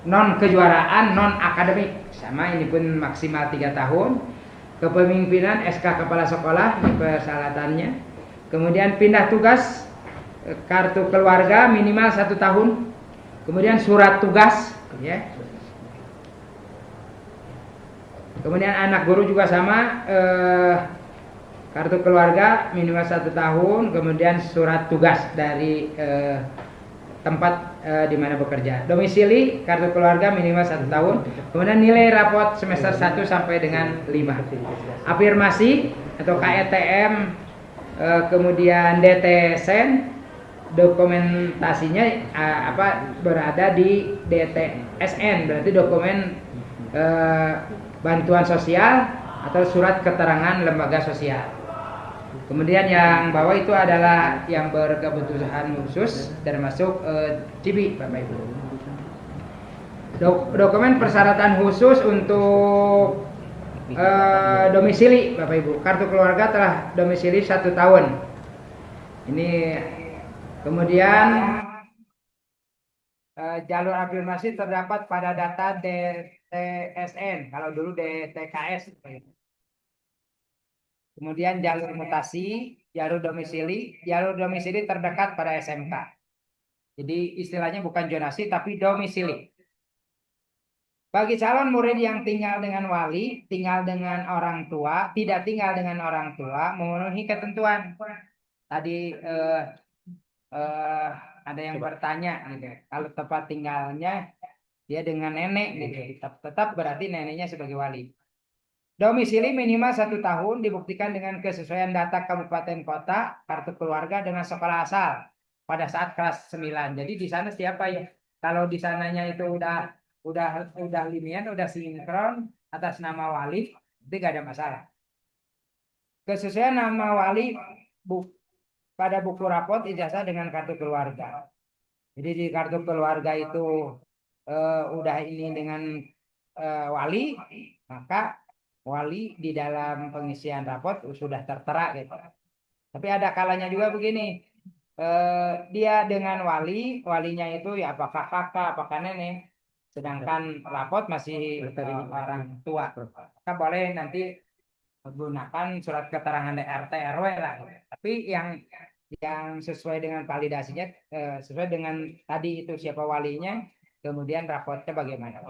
non kejuaraan non akademik sama, ini pun maksimal 3 tahun. Kepemimpinan SK kepala sekolah persyaratannya. Kemudian pindah tugas, kartu keluarga minimal 1 tahun. Kemudian surat tugas, ya. Kemudian anak guru juga sama, kartu keluarga minimal 1 tahun. Kemudian surat tugas dari tempat di mana bekerja. Domisili kartu keluarga minimal 1 tahun. Kemudian nilai rapot semester 1 sampai dengan 5. Afirmasi atau KETM, kemudian DT-SEN, dokumentasinya berada di DT-SN, berarti dokumen bantuan sosial atau surat keterangan lembaga sosial. Kemudian yang bawah itu adalah yang berkebutuhan khusus, termasuk CIBI, Bapak Ibu. Dokumen persyaratan khusus untuk domisili, Bapak Ibu. Kartu keluarga telah domisili 1 tahun. Ini kemudian jalur afirmasi terdapat pada data DTSN, kalau dulu DTKS. Kemudian jalur mutasi, jalur domisili terdekat pada SMK. Jadi istilahnya bukan zonasi tapi domisili. Bagi calon murid yang tinggal dengan wali, tinggal dengan orang tua, tidak tinggal dengan orang tua, memenuhi ketentuan. Tadi ada yang bertanya, gitu. Kalau tempat tinggalnya dia dengan nenek, gitu. Tetap berarti neneknya sebagai wali. Domisili minimal 1 tahun, dibuktikan dengan kesesuaian data kabupaten kota, kartu keluarga dengan sekolah asal pada saat kelas 9. Jadi di sana siapa ya? Kalau di sananya itu udah linian, udah sinkron atas nama wali, itu gak ada masalah. Kesesuaian nama wali pada buku rapot ijazah dengan kartu keluarga. Jadi di kartu keluarga itu udah ini dengan wali, maka wali di dalam pengisian rapot sudah tertera gitu. Tapi ada kalanya juga begini, dia dengan walinya itu ya apakah kakak, apakah nenek, sedangkan rapot masih orang tua. Maka boleh nanti menggunakan surat keterangan RT RW lah. Tapi yang sesuai dengan validasinya, sesuai dengan tadi itu siapa walinya, kemudian rapotnya bagaimana.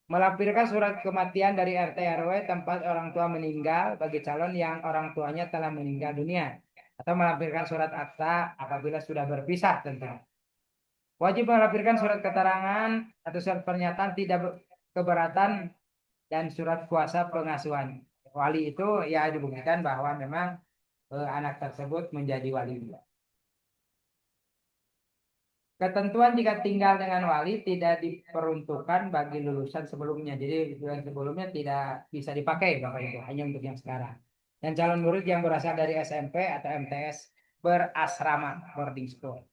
Melampirkan surat kematian dari RT RW tempat orang tua meninggal bagi calon yang orang tuanya telah meninggal dunia, atau melampirkan surat akta apabila sudah berpisah tentunya. Wajib melampirkan surat keterangan atau surat pernyataan tidak keberatan dan surat kuasa pengasuhan. Wali itu ya dibuktikan bahwa memang anak tersebut menjadi wali. Ketentuan jika tinggal dengan wali tidak diperuntukkan bagi lulusan sebelumnya. Jadi lulusan sebelumnya tidak bisa dipakai Bapak Ibu, hanya untuk yang sekarang. Dan calon murid yang berasal dari SMP atau MTS berasrama boarding school.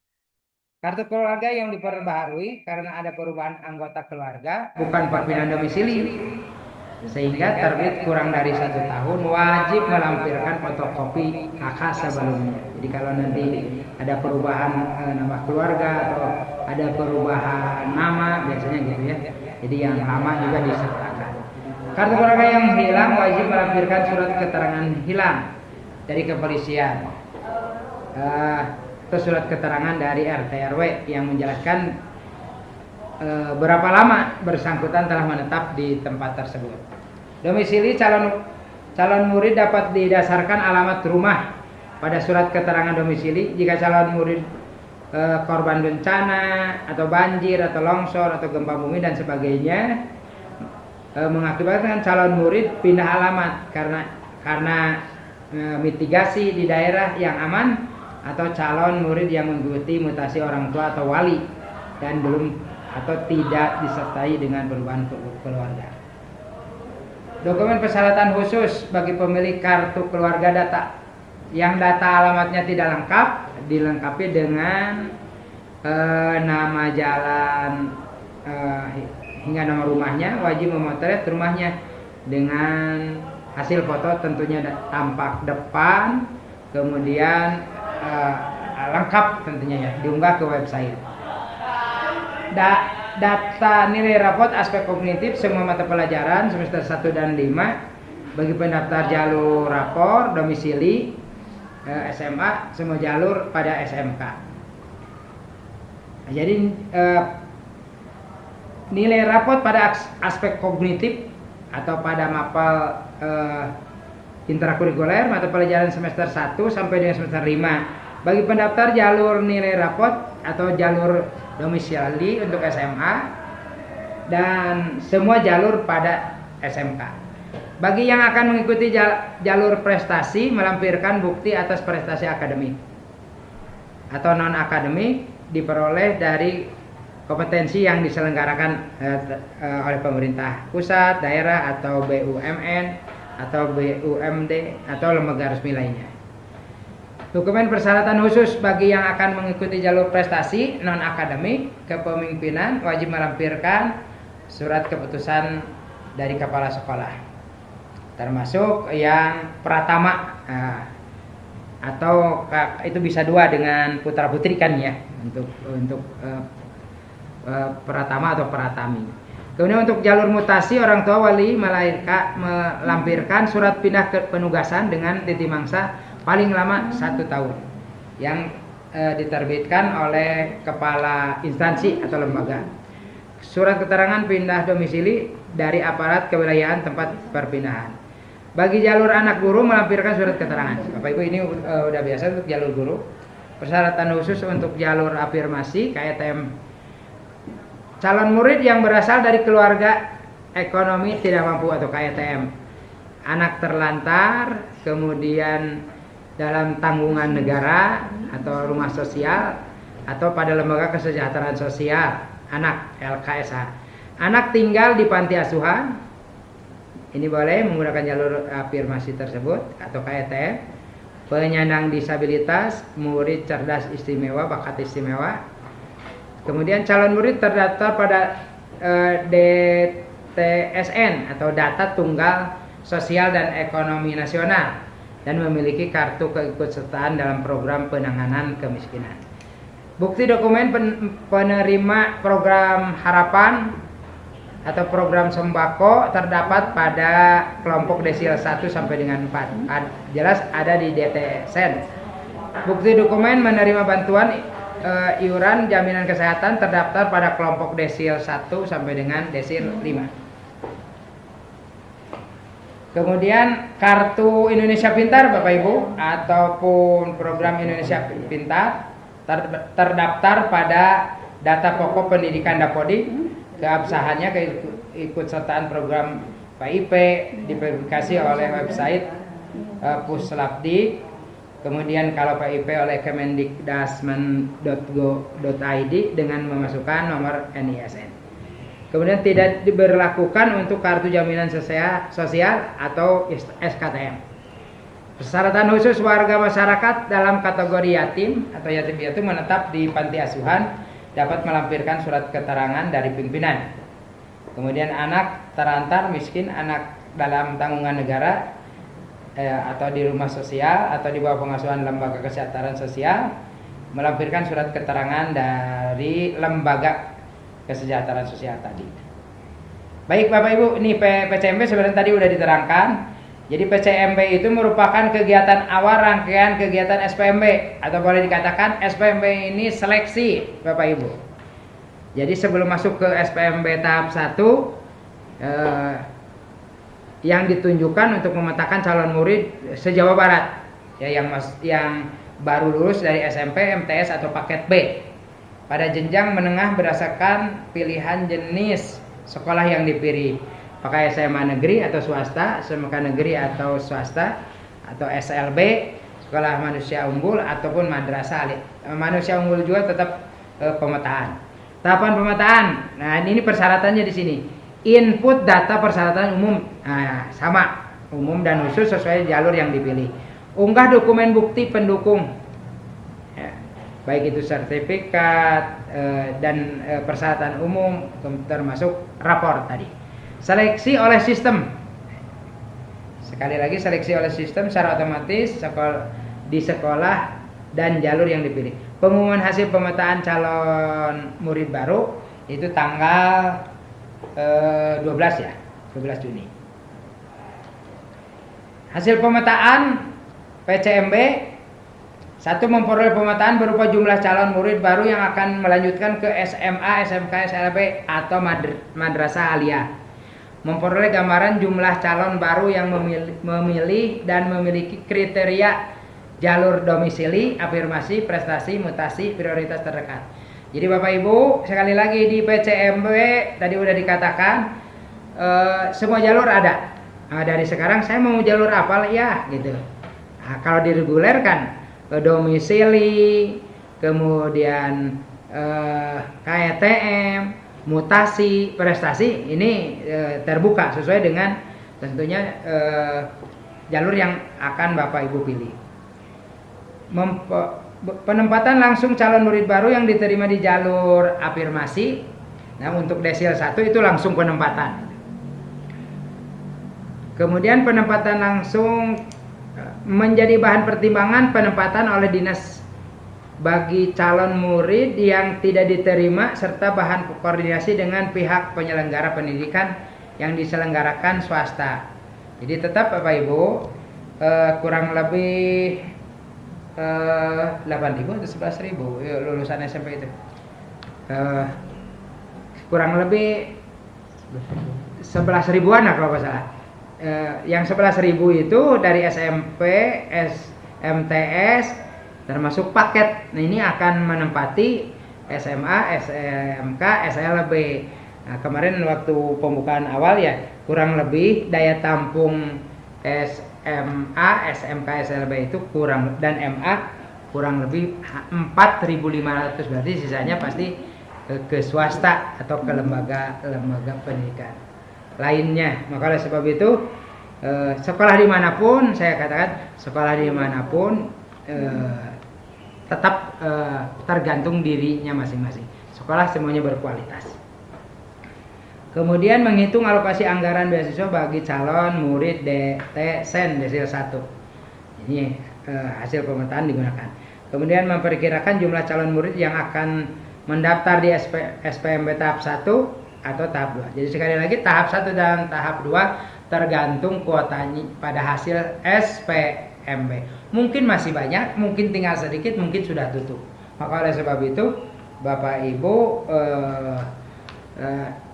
Kartu keluarga yang diperbaharui karena ada perubahan anggota keluarga, bukan perpindahan domisili, sehingga terbit kurang dari 1 tahun, wajib melampirkan fotokopi KK sebelumnya. Jadi kalau nanti ada perubahan nama keluarga atau ada perubahan nama, biasanya gitu ya. Jadi yang lama juga disertakan. Kartu keluarga yang hilang wajib melampirkan surat keterangan hilang dari kepolisian. Atau surat keterangan dari RT RW yang menjelaskan berapa lama bersangkutan telah menetap di tempat tersebut. Domisili calon murid dapat didasarkan alamat rumah pada surat keterangan domisili. Jika calon murid korban bencana atau banjir atau longsor atau gempa bumi dan sebagainya mengakibatkan calon murid pindah alamat karena mitigasi di daerah yang aman, atau calon murid yang mengikuti mutasi orang tua atau wali dan belum atau tidak disertai dengan perubahan keluarga. Dokumen persyaratan khusus bagi pemilik kartu keluarga data yang data alamatnya tidak lengkap, dilengkapi dengan nama jalan, hingga nama rumahnya, wajib memotret rumahnya dengan hasil foto tentunya tampak depan, kemudian lengkap tentunya ya, diunggah ke website. Data nilai rapot aspek kognitif semua mata pelajaran semester 1 dan 5 bagi pendaftar jalur rapor domisili SMA, semua jalur pada SMK. Jadi nilai rapot pada aspek kognitif atau pada mapel intrakurikuler mata pelajaran semester 1 sampai dengan semester 5 bagi pendaftar jalur nilai rapot atau jalur domisili untuk SMA dan semua jalur pada SMK. Bagi yang akan mengikuti jalur prestasi melampirkan bukti atas prestasi akademik atau non akademik diperoleh dari kompetensi yang diselenggarakan oleh pemerintah pusat, daerah atau BUMN atau BUMD atau lembaga resmi lainnya. Dokumen persyaratan khusus bagi yang akan mengikuti jalur prestasi non akademik kepemimpinan wajib melampirkan surat keputusan dari kepala sekolah, termasuk yang pratama atau itu bisa 2 dengan putra putri kan ya untuk pratama atau pratami. Kemudian untuk jalur mutasi orang tua wali melampirkan surat pindah ke penugasan dengan titi mangsa paling lama 1 tahun yang diterbitkan oleh kepala instansi atau lembaga. Surat keterangan pindah domisili dari aparat kewilayahan tempat perpindahan. Bagi jalur anak guru melampirkan surat keterangan. Bapak Ibu, ini udah biasa untuk jalur guru. Persyaratan khusus untuk jalur afirmasi KTM. Calon murid yang berasal dari keluarga ekonomi tidak mampu atau KTM. Anak terlantar, kemudian dalam tanggungan negara atau rumah sosial atau pada lembaga kesejahteraan sosial anak LKSH. Anak tinggal di panti asuhan, ini boleh menggunakan jalur afirmasi tersebut atau KTM. Penyandang disabilitas, murid cerdas istimewa, bakat istimewa. Kemudian calon murid terdaftar pada DTSN atau Data Tunggal Sosial dan Ekonomi Nasional dan memiliki kartu keikutsertaan dalam program penanganan kemiskinan. Bukti dokumen penerima program harapan atau program sembako terdapat pada kelompok desil 1 sampai dengan 4. Jelas ada di DTSN. Bukti dokumen menerima bantuan iuran jaminan kesehatan terdaftar pada kelompok desil 1 sampai dengan desil 5. Kemudian kartu Indonesia Pintar Bapak Ibu ataupun program Indonesia Pintar terdaftar pada data pokok pendidikan Dapodi, keabsahannya keikutsertaan program PIP diverifikasi oleh website Puslapdi. Kemudian kalau PIP oleh kemendikdasmen.go.id dengan memasukkan nomor NISN. Kemudian tidak diberlakukan untuk kartu jaminan sosial atau SKTM. Persyaratan khusus warga masyarakat dalam kategori yatim atau yatim piatu menetap di panti asuhan dapat melampirkan surat keterangan dari pimpinan. Kemudian anak terantar miskin, anak dalam tanggungan negara atau di rumah sosial atau di bawah pengasuhan lembaga kesejahteraan sosial melampirkan surat keterangan dari lembaga kesejahteraan sosial tadi. Baik Bapak Ibu, ini PCMB sebenarnya tadi udah diterangkan. Jadi PCMB itu merupakan kegiatan awal rangkaian kegiatan SPMB atau boleh dikatakan SPMB ini seleksi Bapak Ibu. Jadi sebelum masuk ke SPMB tahap 1 yang ditunjukkan untuk memetakan calon murid se-Jawa Barat ya, yang baru lulus dari SMP, MTS atau paket B. Pada jenjang menengah berdasarkan pilihan jenis sekolah yang dipilih, apakah SMA negeri atau swasta, SMK negeri atau swasta, atau SLB, sekolah manusia unggul ataupun madrasah. Manusia unggul juga tetap pemetaan. Tahapan pemetaan. Nah, ini persyaratannya di sini. Input data persyaratan umum. Nah, sama, umum dan khusus sesuai jalur yang dipilih. Unggah dokumen bukti pendukung. Ya. baik itu sertifikat dan persyaratan umum termasuk rapor tadi. Seleksi oleh sistem. Sekali lagi seleksi oleh sistem secara otomatis di sekolah dan jalur yang dipilih. Pengumuman hasil pemetaan calon murid baru itu tanggal 12 ya, 12 Juni. Hasil pemetaan PCMB, satu, memperoleh pemetaan berupa jumlah calon murid baru yang akan melanjutkan ke SMA, SMK, SLB atau madrasah aliyah. Memperoleh gambaran jumlah calon baru yang memilih dan memiliki kriteria jalur domisili, afirmasi, prestasi, mutasi, prioritas terdekat. Jadi Bapak Ibu, sekali lagi di PCMB tadi udah dikatakan semua jalur ada. Nah, dari sekarang saya mau jalur apa ya gitu. Nah, kalau diregulerkan domisili, kemudian KETM, mutasi, prestasi ini terbuka sesuai dengan tentunya jalur yang akan Bapak Ibu pilih. Penempatan langsung calon murid baru yang diterima di jalur afirmasi. Nah, untuk desil 1 itu langsung penempatan. Kemudian penempatan langsung menjadi bahan pertimbangan penempatan oleh dinas bagi calon murid yang tidak diterima serta bahan koordinasi dengan pihak penyelenggara pendidikan yang diselenggarakan swasta. Jadi tetap Bapak Ibu kurang lebih 8.000 atau 11.000 lulusan SMP itu kurang lebih 11.000-an lah kalau nggak salah. Yang 11.000 itu dari SMP, MTS termasuk paket. Nah, ini akan menempati SMA, SMK, SLB. Nah, kemarin waktu pembukaan awal ya kurang lebih daya tampung SMA, SMK, SLB itu kurang, dan MA kurang lebih 4.500, berarti sisanya pasti ke swasta atau ke lembaga pendidikan lainnya. Maka oleh sebab itu sekolah dimanapun, saya katakan sekolah dimanapun tetap tergantung dirinya masing-masing. Sekolah semuanya berkualitas. Kemudian menghitung alokasi anggaran beasiswa bagi calon murid DT-Sen desil 1. Ini hasil pemetaan digunakan. Kemudian memperkirakan jumlah calon murid yang akan mendaftar di SPMB tahap 1 atau tahap 2. Jadi sekali lagi tahap 1 dan tahap 2 tergantung kuotanya pada hasil SPMB. Mungkin masih banyak, mungkin tinggal sedikit, mungkin sudah tutup. Maka oleh sebab itu Bapak Ibu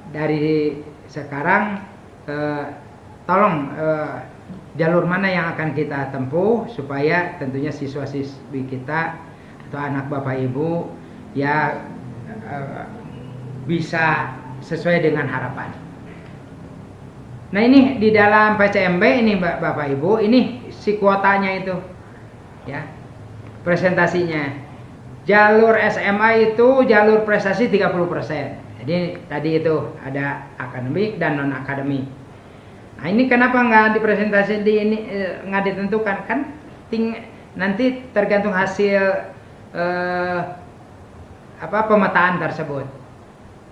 dari sekarang tolong jalur mana yang akan kita tempuh supaya tentunya siswa-siswi kita atau anak Bapak Ibu ya bisa sesuai dengan harapan. Nah, ini di dalam PCMB ini Bapak Ibu, ini si kuotanya itu ya, presentasinya. Jalur SMA itu jalur prestasi 30%. Jadi tadi itu ada akademik dan non akademik. Nah, ini kenapa nggak dipresentasi di ini, nggak ditentukan kan? Nanti tergantung hasil pemetaan tersebut.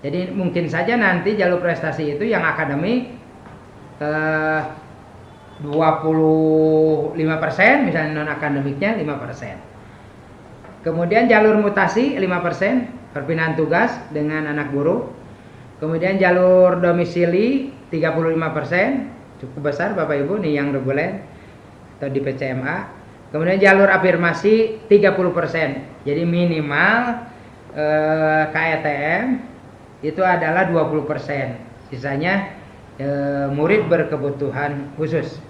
Jadi mungkin saja nanti jalur prestasi itu yang akademik 25%, misalnya non akademiknya 5%. Kemudian jalur mutasi 5%, perpindahan tugas dengan anak guru. Kemudian jalur domisili 35%, cukup besar Bapak Ibu nih yang reguler atau di PCMA. Kemudian jalur afirmasi 30%. Jadi minimal KETM itu adalah 20%. Sisanya murid berkebutuhan khusus.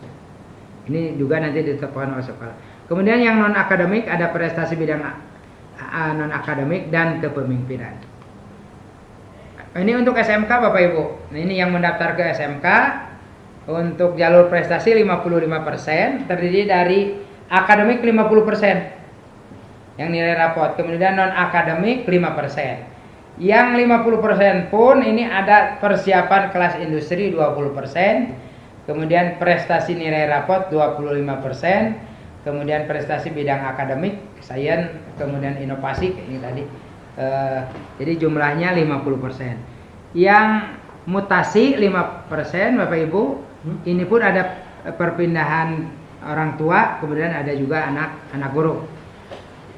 Ini juga nanti ditetapkan oleh sekolah. Kemudian yang non akademik ada prestasi bidang non akademik dan kepemimpinan. Ini untuk SMK Bapak Ibu. Nah, ini yang mendaftar ke SMK untuk jalur prestasi 55%, terdiri dari akademik 50% yang nilai rapot. Kemudian non akademik 5%. Yang 50% pun ini ada persiapan kelas industri 20%, kemudian prestasi nilai rapot 25%, kemudian prestasi bidang akademik, sains, kemudian inovasi ini tadi. Jadi jumlahnya 50%. Yang mutasi 5% Bapak Ibu, ini pun ada perpindahan orang tua, kemudian ada juga anak guru.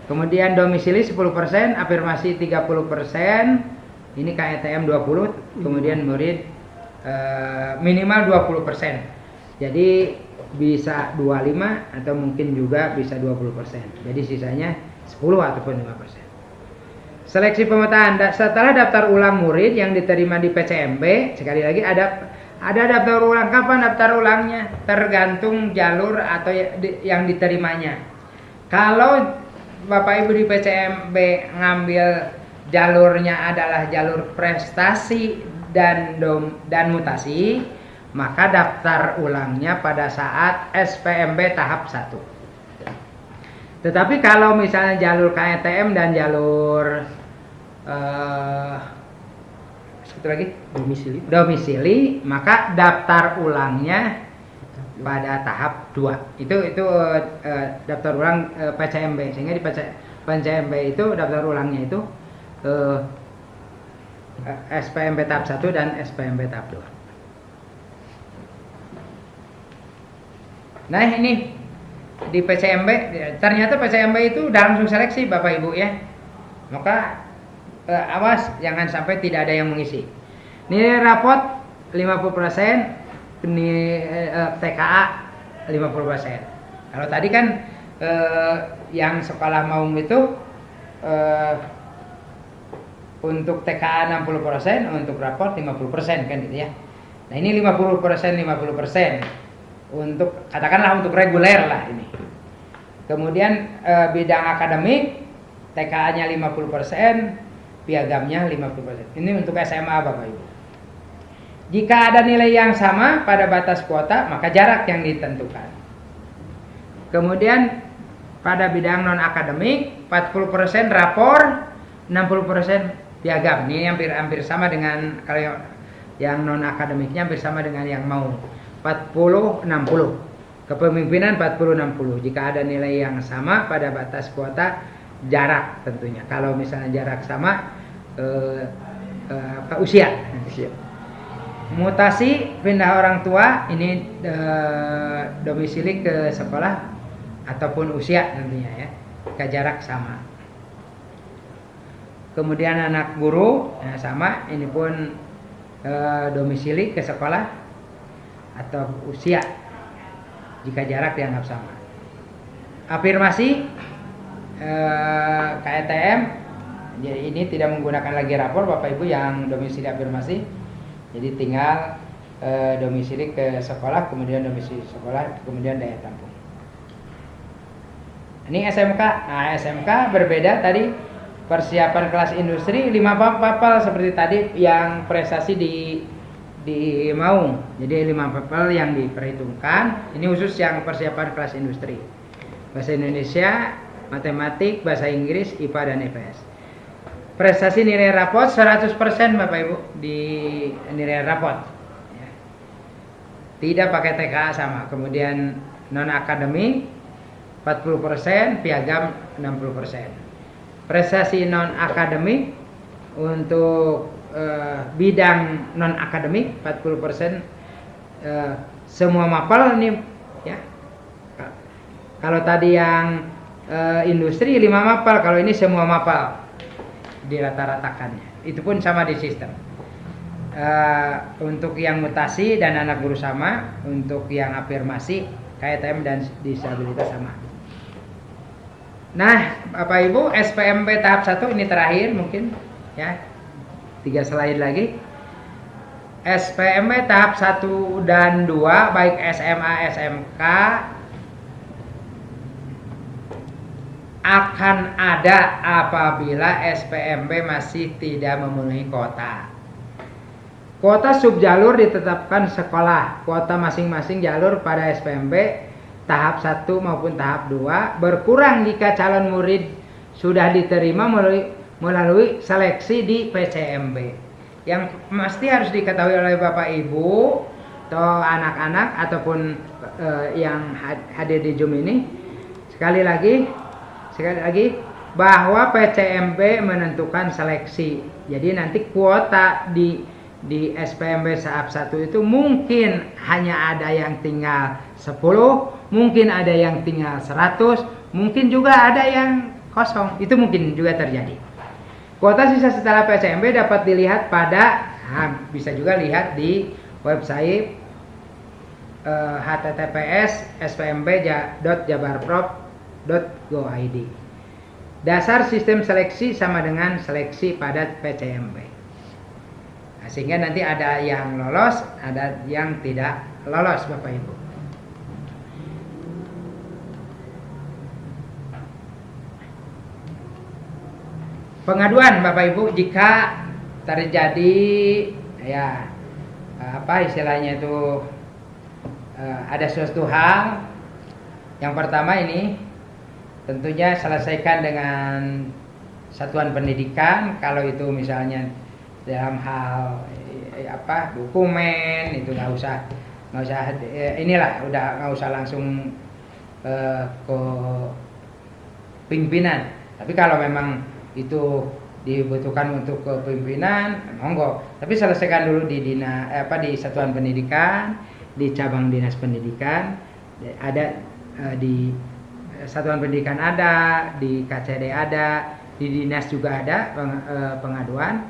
Kemudian domisili 10%, afirmasi 30%, ini KETM 20%, kemudian murid minimal 20%. Jadi bisa 25 atau mungkin juga bisa 20%. Jadi sisanya 10 ataupun 5%. Seleksi pemetaan setelah daftar ulang murid yang diterima di PCMB, sekali lagi ada daftar ulang. Kapan daftar ulangnya? Tergantung jalur atau yang diterimanya. Kalau Bapak Ibu di PCMB ngambil jalurnya adalah jalur prestasi dan mutasi, maka daftar ulangnya pada saat SPMB tahap 1. Tetapi kalau misalnya jalur KETM dan jalur satu lagi domisili, maka daftar ulangnya pada tahap 2. Itu daftar ulang PCMB. Sehingga di PCMB itu daftar ulangnya itu SPMB tahap 1 dan SPMB tahap 2. Nah, ini di PCMB, ternyata PCMB itu udah langsung seleksi Bapak Ibu ya. Maka awas jangan sampai tidak ada yang mengisi. Nilai rapot 50%, TKA 50%. Kalau tadi kan yang sekolah mau itu untuk TKA 60%, untuk raport 50% kan gitu ya. Nah, ini 50%. Untuk katakanlah untuk reguler lah ini. Kemudian bidang akademik TKA-nya 50%, piagamnya 50%. Ini untuk SMA Bapak Ibu. Jika ada nilai yang sama pada batas kuota, maka jarak yang ditentukan. Kemudian pada bidang non akademik 40% rapor, 60% piagam. Ini hampir sama dengan kalau yang non akademiknya hampir sama dengan yang mau. 40-60. Kepemimpinan 40-60. Jika ada nilai yang sama pada batas kuota, jarak tentunya. Kalau misalnya jarak sama usia. Mutasi pindah orang tua, ini domisili ke sekolah ataupun usia tentunya ya. Ke jarak sama. Kemudian anak guru sama, ini pun domisili ke sekolah atau usia jika jarak dianggap sama. Afirmasi KETM, jadi ini tidak menggunakan lagi rapor Bapak Ibu yang domisili afirmasi. Jadi tinggal domisili ke sekolah, kemudian domisili sekolah, kemudian daya tampung. Ini SMK. Nah, SMK berbeda tadi, persiapan kelas industri 5 papal seperti tadi yang prestasi di Maung. Jadi 5 papal yang diperhitungkan. Ini khusus yang persiapan kelas industri. Bahasa Indonesia, matematik, bahasa Inggris, IPA dan IPS. Prestasi nilai rapot 100% Bapak Ibu di nilai rapot. Ya. Tidak pakai TKA sama. Kemudian non akademik 40%, piagam 60%. Prestasi non akademik untuk bidang non akademik 40%, semua mapel ini ya. Kalau tadi yang industri 5 mapel, kalau ini semua mapel dirata-ratakannya. Itu pun sama di sistem. Untuk yang mutasi dan anak guru sama, untuk yang afirmasi, KTM dan disabilitas sama. Nah, Bapak Ibu, SPMB tahap 1 ini terakhir mungkin ya. 3 slide lagi. SPMB tahap 1 dan 2 baik SMA, SMK akan ada apabila SPMB masih tidak memenuhi kuota. Kuota subjalur ditetapkan sekolah. Kuota masing-masing jalur pada SPMB tahap 1 maupun tahap 2 berkurang jika calon murid sudah diterima melalui seleksi di PCMB. Yang mesti harus diketahui oleh Bapak Ibu atau anak-anak ataupun yang hadir di Zoom ini, Sekali lagi bahwa PCMB menentukan seleksi. Jadi nanti kuota di SPMB tahap 1 itu mungkin hanya ada yang tinggal 10, mungkin ada yang tinggal 100, mungkin juga ada yang kosong. Itu mungkin juga terjadi. Kuota sisa setelah PCMB dapat dilihat bisa juga lihat di website https://spmb.jabarprov.go.id. Dasar sistem seleksi sama dengan seleksi pada PCMB. Nah, sehingga nanti ada yang lolos, ada yang tidak lolos, Bapak Ibu. Pengaduan Bapak Ibu jika terjadi istilahnya itu ada suatu hal. Yang pertama ini tentunya selesaikan dengan satuan pendidikan. Kalau itu misalnya dalam hal dokumen itu nggak usah nggak usah langsung ke pimpinan. Tapi kalau memang itu dibutuhkan untuk kepimpinan, monggo. Tapi selesaikan dulu di satuan pendidikan, di cabang dinas pendidikan, ada di satuan pendidikan ada, di KCD ada, di dinas juga ada pengaduan,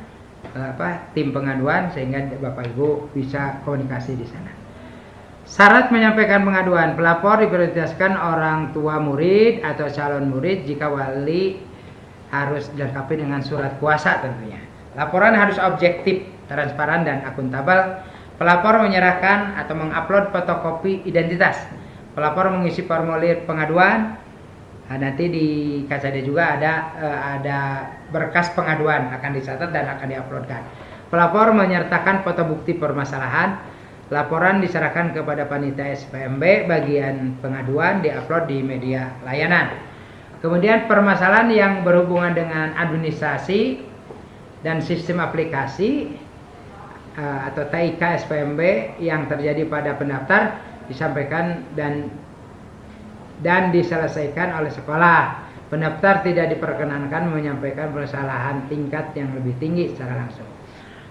tim pengaduan, sehingga Bapak Ibu bisa komunikasi di sana. Syarat menyampaikan pengaduan: pelapor diprioritaskan orang tua murid atau calon murid jika wali harus dilengkapi dengan surat kuasa tentunya. Laporan harus objektif, transparan, dan akuntabel. Pelapor menyerahkan atau mengupload fotokopi identitas. Pelapor mengisi formulir pengaduan. Nanti di KCD juga ada berkas pengaduan akan dicatat dan akan diuploadkan. Pelapor menyertakan foto bukti permasalahan. Laporan diserahkan kepada panitia SPMB. Bagian pengaduan diupload di media layanan. Kemudian permasalahan yang berhubungan dengan administrasi dan sistem aplikasi atau TIK SPMB yang terjadi pada pendaftar disampaikan dan diselesaikan oleh sekolah. Pendaftar tidak diperkenankan menyampaikan permasalahan tingkat yang lebih tinggi secara langsung.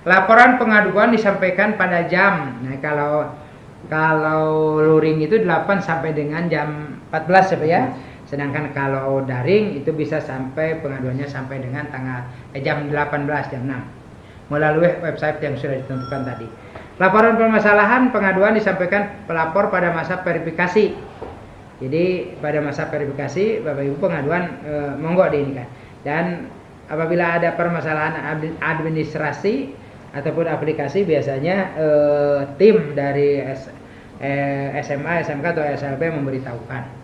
Laporan pengaduan disampaikan pada jam. Nah, kalau luring itu 8 sampai dengan jam 14 ya. Sedangkan kalau daring itu bisa sampai pengaduannya sampai dengan jam 18, jam 6 melalui website yang sudah ditentukan tadi. Laporan permasalahan pengaduan disampaikan pelapor pada masa verifikasi. Jadi pada masa verifikasi Bapak Ibu pengaduan monggo diinikan. Dan apabila ada permasalahan administrasi ataupun aplikasi biasanya tim dari SMA, SMK atau SLB memberitahukan.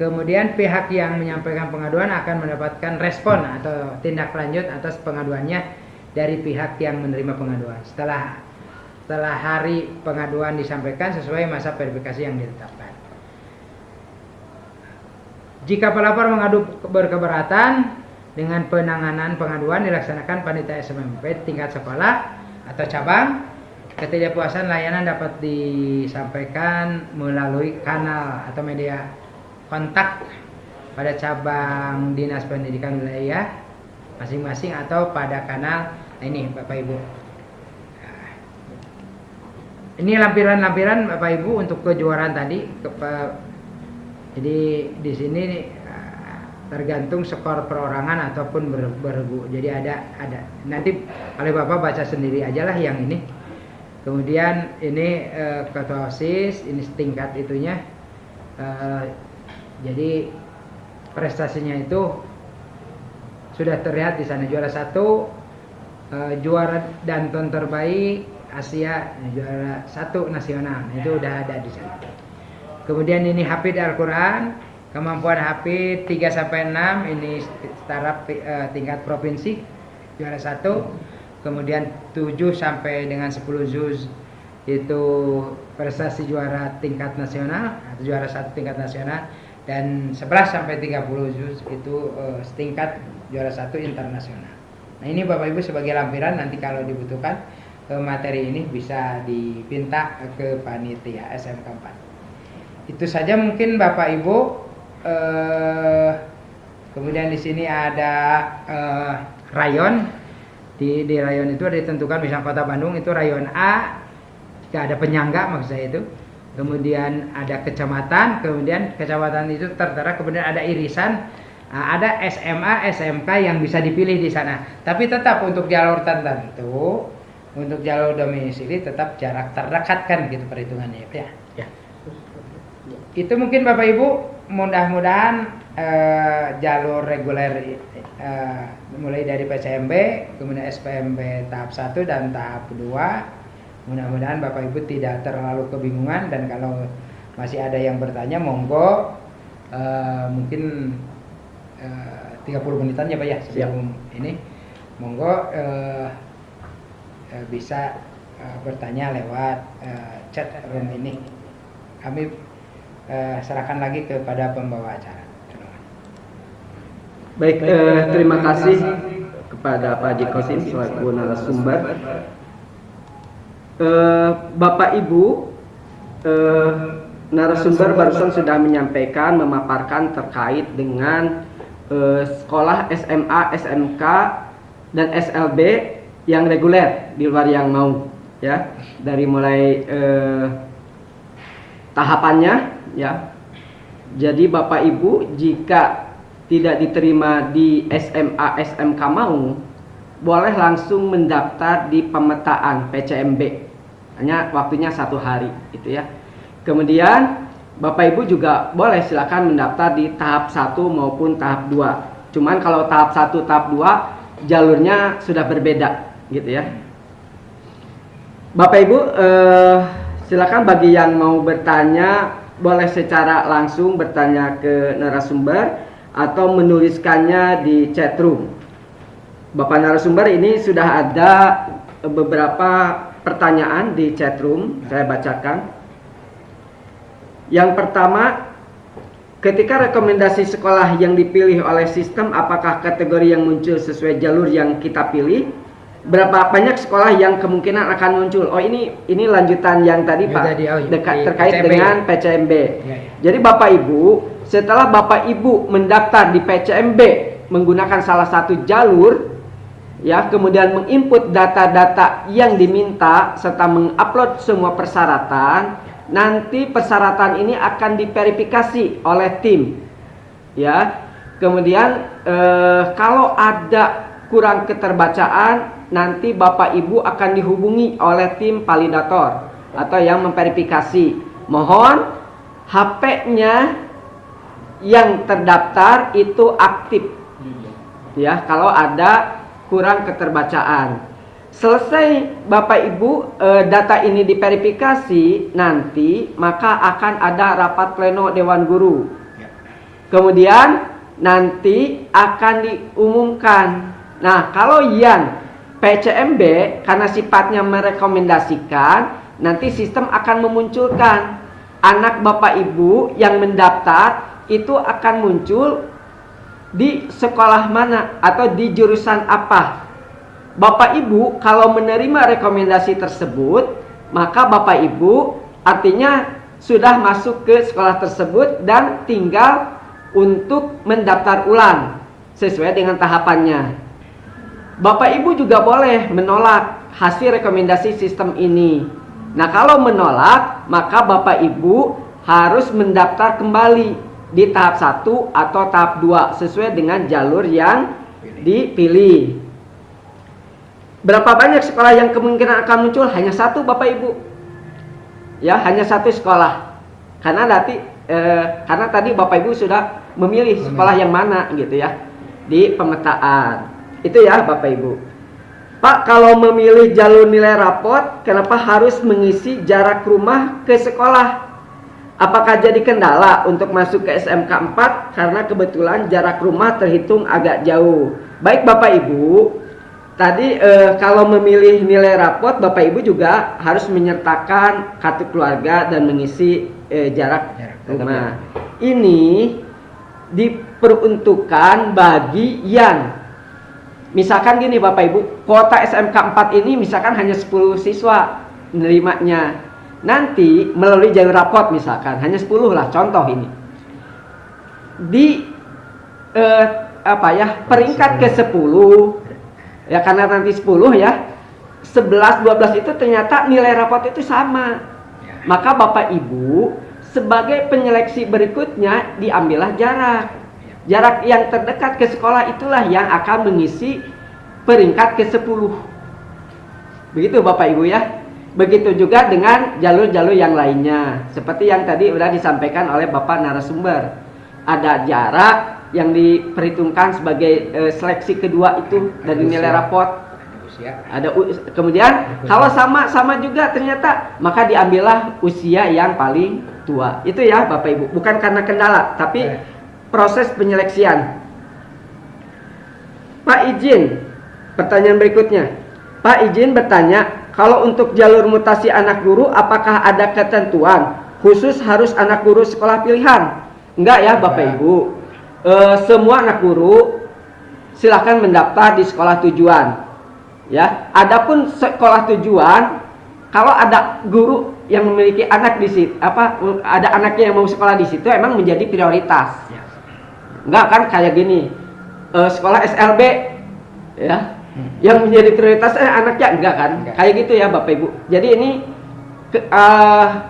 Kemudian pihak yang menyampaikan pengaduan akan mendapatkan respon atau tindak lanjut atas pengaduannya dari pihak yang menerima pengaduan setelah hari pengaduan disampaikan sesuai masa verifikasi yang ditetapkan. Jika pelapor mengadu berkeberatan dengan penanganan pengaduan dilaksanakan panitia SPMB tingkat sekolah atau cabang, ketidakpuasan layanan dapat disampaikan melalui kanal atau media kontak pada cabang dinas pendidikan wilayah masing-masing atau pada kanal ini Bapak Ibu. Ini lampiran-lampiran Bapak Ibu untuk kejuaraan tadi. Jadi di sini tergantung skor perorangan ataupun bergu. Jadi ada. Nanti oleh Bapak baca sendiri aja lah yang ini. Kemudian ini ketua OSIS, ini tingkat itunya. Jadi prestasinya itu sudah terlihat di sana. Juara 1, juara danton terbaik Asia, juara 1 nasional. Itu udah ada di sana. Kemudian ini hafid Al-Quran, kemampuan hafid 3 sampai 6 ini taraf tingkat provinsi, juara 1. Kemudian 7 sampai dengan 10 juz itu prestasi juara tingkat nasional atau juara 1 tingkat nasional. Dan 11 sampai 30 juz itu setingkat juara 1 internasional. Nah, ini Bapak Ibu sebagai lampiran, nanti kalau dibutuhkan materi ini bisa dipinta ke panitia SMK 4. Itu saja mungkin Bapak Ibu kemudian di sini ada rayon. Di rayon itu ada ditentukan, misalnya Kota Bandung itu rayon A, jika ada penyangga maksud saya itu. Kemudian ada kecamatan, kemudian kecamatan itu tertera, kemudian ada irisan, ada SMA, SMK yang bisa dipilih di sana. Tapi tetap untuk jalur tertentu, untuk jalur domisili tetap jarak terdekat kan gitu perhitungannya ya. Itu mungkin Bapak Ibu, mudah-mudahan jalur reguler mulai dari PCMB, kemudian SPMB tahap 1 dan tahap 2, mudah-mudahan Bapak Ibu tidak terlalu kebingungan, dan kalau masih ada yang bertanya monggo, mungkin 30 menitan ya Pak ya sebelum ini, monggo bisa bertanya lewat chat room ini. Kami serahkan lagi kepada pembawa acara. Baik, terima kasih kepada Pak Haji Qasim selaku narasumber. Bapak Ibu, narasumber barusan sudah menyampaikan, memaparkan terkait dengan sekolah SMA, SMK, dan SLB yang reguler di luar yang mau, ya, dari mulai tahapannya, ya. Jadi Bapak Ibu jika tidak diterima di SMA, SMK mau, boleh langsung mendaftar di pemetaan PCMB. Hanya waktunya 1 hari, gitu ya. Kemudian Bapak Ibu juga boleh silakan mendaftar di tahap 1 maupun tahap 2. Cuman kalau tahap 1, tahap 2 jalurnya sudah berbeda, gitu ya. Bapak Ibu, silakan bagi yang mau bertanya boleh secara langsung bertanya ke narasumber atau menuliskannya di chat room. Bapak narasumber, ini sudah ada beberapa pertanyaan di chat room, saya bacakan. Yang pertama, ketika rekomendasi sekolah yang dipilih oleh sistem, apakah kategori yang muncul sesuai jalur yang kita pilih? Berapa banyak sekolah yang kemungkinan akan muncul? Oh, ini lanjutan yang tadi Pak, terkait PCMB. Dengan PCMB. Ya. Jadi Bapak Ibu, setelah Bapak Ibu mendaftar di PCMB menggunakan salah satu jalur, ya, kemudian menginput data-data yang diminta serta mengupload semua persyaratan, nanti persyaratan ini akan diverifikasi oleh tim, ya. Kemudian kalau ada kurang keterbacaan, nanti Bapak Ibu akan dihubungi oleh tim validator atau yang memverifikasi. Mohon HP-nya yang terdaftar itu aktif, ya, kalau ada kurang keterbacaan. Selesai Bapak Ibu data ini diverifikasi, nanti maka akan ada rapat pleno Dewan Guru. Kemudian nanti akan diumumkan. Nah, kalau yang PCMB karena sifatnya merekomendasikan, nanti sistem akan memunculkan anak Bapak Ibu yang mendaftar itu akan muncul di sekolah mana atau di jurusan apa. Bapak Ibu kalau menerima rekomendasi tersebut, maka Bapak Ibu artinya sudah masuk ke sekolah tersebut dan tinggal untuk mendaftar ulang sesuai dengan tahapannya. Bapak Ibu juga boleh menolak hasil rekomendasi sistem ini. Nah, kalau menolak, maka Bapak Ibu harus mendaftar kembali di tahap 1 atau tahap 2 sesuai dengan jalur yang dipilih. Berapa banyak sekolah yang kemungkinan akan muncul? Hanya 1 Bapak Ibu. Ya, hanya 1 sekolah. Karena tadi Bapak Ibu sudah memilih sekolah yang mana gitu ya di pemetaan. Itu ya Bapak Ibu. Pak, kalau memilih jalur nilai rapot, kenapa harus mengisi jarak rumah ke sekolah? Apakah jadi kendala untuk masuk ke SMK 4 karena kebetulan jarak rumah terhitung agak jauh? Baik Bapak Ibu, tadi kalau memilih nilai rapot, Bapak Ibu juga harus menyertakan kartu keluarga dan mengisi jarak rumah. Ini diperuntukkan bagi yang misalkan gini Bapak Ibu, kuota SMK 4 ini misalkan hanya 10 siswa menerimanya. Nanti melalui jalur rapot misalkan hanya 10 lah, contoh ini. di peringkat ke-10 ya, karena nanti 10 ya, 11, 12 itu ternyata nilai rapot itu sama. Maka Bapak Ibu sebagai penyeleksi berikutnya diambillah jarak. Jarak yang terdekat ke sekolah itulah yang akan mengisi peringkat ke-10. Begitu Bapak Ibu ya. Begitu juga dengan jalur-jalur yang lainnya. Seperti yang tadi sudah disampaikan oleh Bapak narasumber. Ada jarak yang diperhitungkan sebagai seleksi kedua itu dari nilai rapot. Kemudian kalau sama juga ternyata, maka diambillah usia yang paling tua. Itu ya Bapak Ibu, bukan karena kendala, tapi proses penyeleksian. Pak izin, pertanyaan berikutnya. Pak izin bertanya, kalau untuk jalur mutasi anak guru, apakah ada ketentuan khusus harus anak guru sekolah pilihan? Enggak ya Bapak Ibu. Semua anak guru silakan mendaftar di sekolah tujuan. Ya, adapun sekolah tujuan, kalau ada guru yang memiliki anak di situ, ada anaknya yang mau sekolah di situ, emang menjadi prioritas. Enggak kan kayak gini, sekolah SLB, ya, yang menjadi prioritas anaknya enggak kan? Kayak gitu ya Bapak Ibu. Jadi ini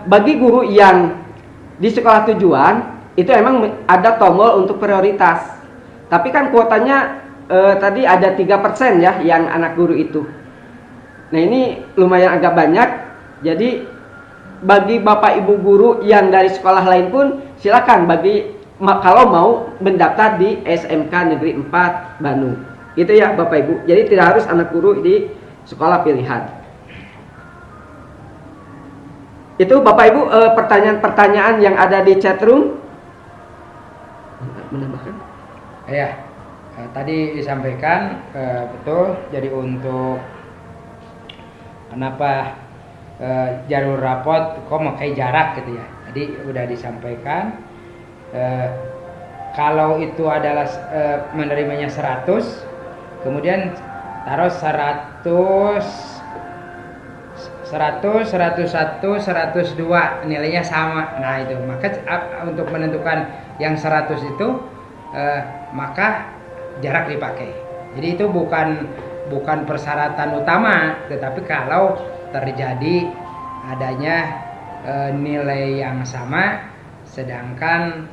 bagi guru yang di sekolah tujuan itu emang ada tombol untuk prioritas. Tapi kan kuotanya tadi ada 3% ya yang anak guru itu. Nah ini lumayan agak banyak. Jadi bagi Bapak Ibu guru yang dari sekolah lain pun silakan kalau mau mendaftar di SMK Negeri 4 Bandung. Gitu ya Bapak Ibu. Jadi tidak harus anak guru di sekolah pilihan. Itu Bapak Ibu pertanyaan-pertanyaan yang ada di chat room. Menambahkan? Ya. Tadi disampaikan betul. Jadi untuk kenapa jalur rapot kok memakai jarak gitu ya. Jadi udah disampaikan kalau itu adalah menerimanya 100, kemudian taruh 100, 101, 102 nilainya sama. Nah itu maka untuk menentukan yang 100 itu maka jarak dipakai. Jadi itu bukan persyaratan utama, tetapi kalau terjadi adanya nilai yang sama, sedangkan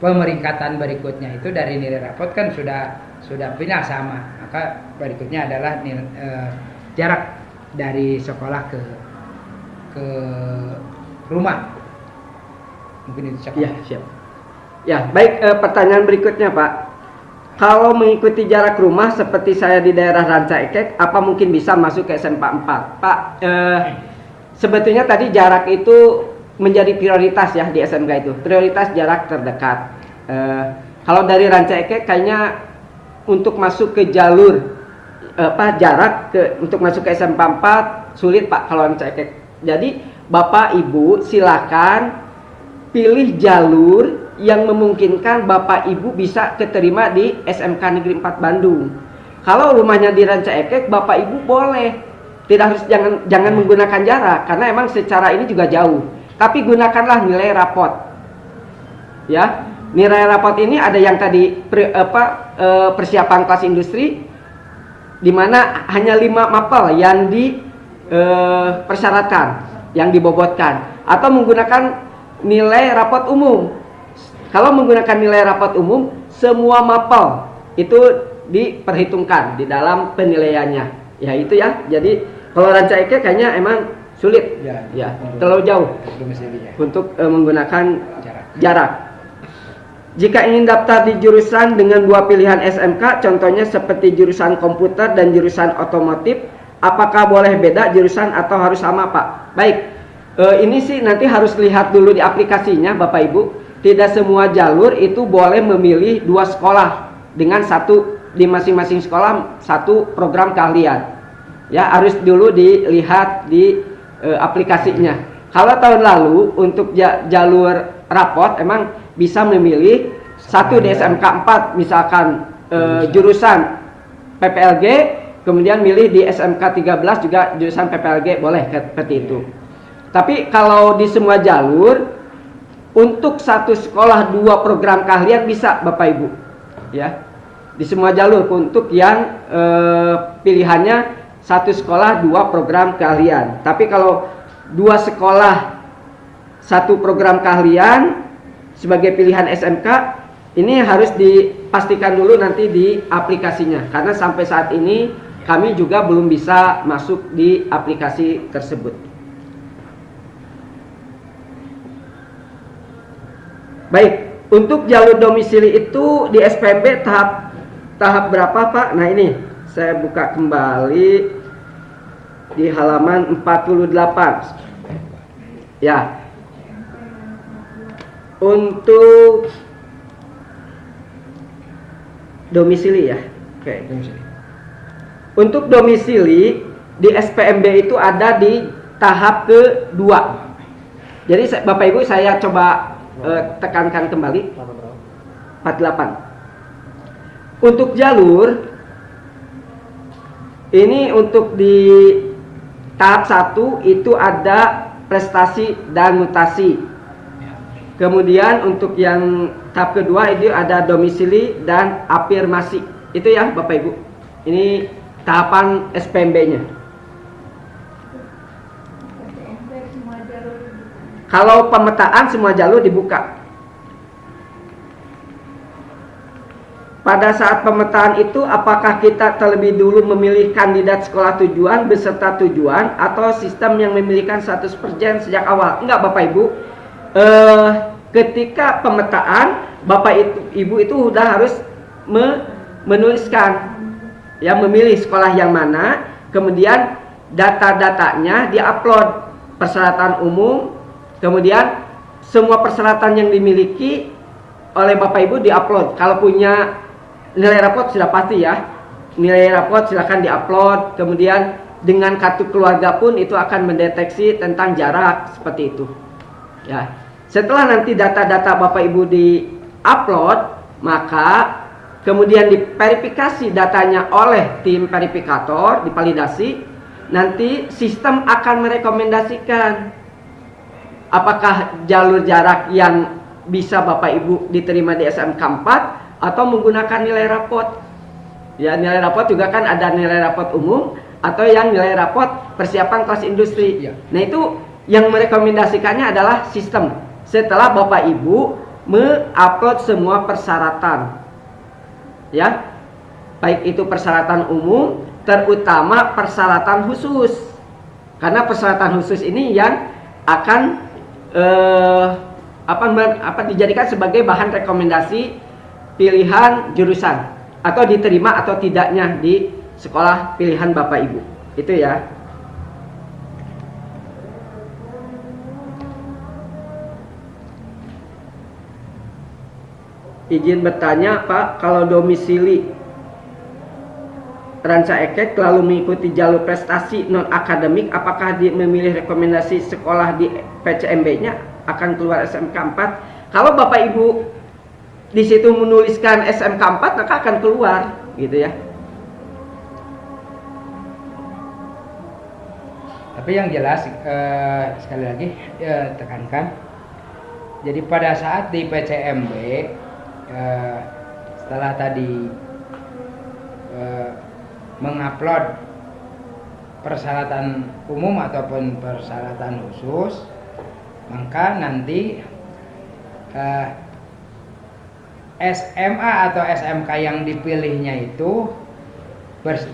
pemeringkatan berikutnya itu dari nilai rapot kan sudah pindah sama, maka berikutnya adalah jarak dari sekolah ke rumah. Mungkin itu ya, siap. Ya, baik, pertanyaan berikutnya Pak. Kalau mengikuti jarak rumah seperti saya di daerah Ranca Ekek, apa mungkin bisa masuk ke SMK 4? Pak, sebetulnya tadi jarak itu menjadi prioritas ya di SMK itu. Prioritas jarak terdekat. Kalau dari Ranca Ekek kayaknya untuk masuk ke jalur jarak untuk masuk ke SMK 4 sulit Pak kalau Ranca Ekek. Jadi Bapak Ibu silakan pilih jalur yang memungkinkan Bapak Ibu bisa keterima di SMK Negeri 4 Bandung. Kalau rumahnya di Ranca Ekek, Bapak Ibu boleh. Tidak harus jangan menggunakan jarak karena emang secara ini juga jauh. Tapi gunakanlah nilai rapot. Ya, nilai rapot ini ada yang tadi persiapan kelas industri di mana hanya 5 mapel yang dipersyaratkan, yang dibobotkan, atau menggunakan nilai rapot umum. Kalau menggunakan nilai rapot umum, semua mapel itu diperhitungkan di dalam penilaiannya. Ya itu ya. Jadi kalau Ranca Ekek kayaknya emang sulit. Ya, terlalu jauh untuk menggunakan jarak. Jika ingin daftar di jurusan dengan 2 pilihan SMK, contohnya seperti jurusan komputer dan jurusan otomotif, apakah boleh beda jurusan atau harus sama Pak? Baik, ini sih nanti harus lihat dulu di aplikasinya Bapak Ibu. Tidak semua jalur itu boleh memilih 2 sekolah dengan di masing-masing sekolah 1 program keahlian. Ya, harus dulu dilihat di aplikasinya. Kalau tahun lalu untuk jalur rapot emang bisa memilih 1 di SMK 4 misalkan jurusan PPLG, kemudian milih di SMK 13 juga jurusan PPLG, boleh seperti itu. Tapi kalau di semua jalur untuk satu sekolah 2 program keahlian bisa Bapak Ibu, ya. Di semua jalur untuk yang pilihannya satu sekolah 2 program keahlian. Tapi kalau 2 sekolah 1 program keahlian sebagai pilihan SMK, ini harus dipastikan dulu nanti di aplikasinya, karena sampai saat ini kami juga belum bisa masuk di aplikasi tersebut. Baik, untuk jalur domisili itu di SPMB tahap berapa Pak? Nah ini saya buka kembali di halaman 48. Ya. Untuk domisili ya. Oke, domisili. Untuk domisili di SPMB itu ada di tahap kedua. Jadi Bapak Ibu saya coba tekankan kembali 48. Untuk jalur ini untuk di tahap 1 itu ada prestasi dan mutasi. Kemudian untuk yang tahap kedua itu ada domisili dan afirmasi. Itu ya Bapak Ibu. Ini tahapan SPMB-nya. Kalau pemetaan semua jalur dibuka. Pada saat pemetaan itu apakah kita terlebih dulu memilih kandidat sekolah tujuan beserta tujuan atau sistem yang memilihkan 100% sejak awal? Enggak Bapak Ibu. Ketika pemetaan Bapak Ibu itu sudah harus menuliskan, ya, memilih sekolah yang mana, kemudian data-datanya diupload, persyaratan umum, kemudian semua persyaratan yang dimiliki oleh Bapak Ibu diupload. Kalau punya nilai rapot sudah pasti ya, nilai rapot silahkan diupload, kemudian dengan kartu keluarga pun itu akan mendeteksi tentang jarak seperti itu, ya. Setelah nanti data-data Bapak Ibu di-upload, maka kemudian diverifikasi datanya oleh tim verifikator, divalidasi, nanti sistem akan merekomendasikan apakah jalur jarak yang bisa Bapak Ibu diterima di SMK 4 atau menggunakan nilai rapot. Ya, nilai rapot juga kan ada nilai rapot umum atau yang nilai rapot persiapan kelas industri. Nah, itu yang merekomendasikannya adalah sistem. Setelah Bapak Ibu mengupload semua persyaratan, ya, baik itu persyaratan umum, terutama persyaratan khusus, karena persyaratan khusus ini yang akan dijadikan sebagai bahan rekomendasi pilihan jurusan atau diterima atau tidaknya di sekolah pilihan Bapak Ibu. Itu ya. Izin bertanya Pak, kalau domisili Ranca Ekek lalu mengikuti jalur prestasi non akademik, apakah memilih rekomendasi sekolah di PCMB-nya akan keluar SMK 4? Kalau Bapak Ibu di situ menuliskan SMK 4 maka akan keluar, gitu ya. Tapi yang jelas sekali lagi tekankan. Jadi pada saat di PCMB setelah tadi mengupload persyaratan umum ataupun persyaratan khusus, maka nanti SMA atau SMK yang dipilihnya itu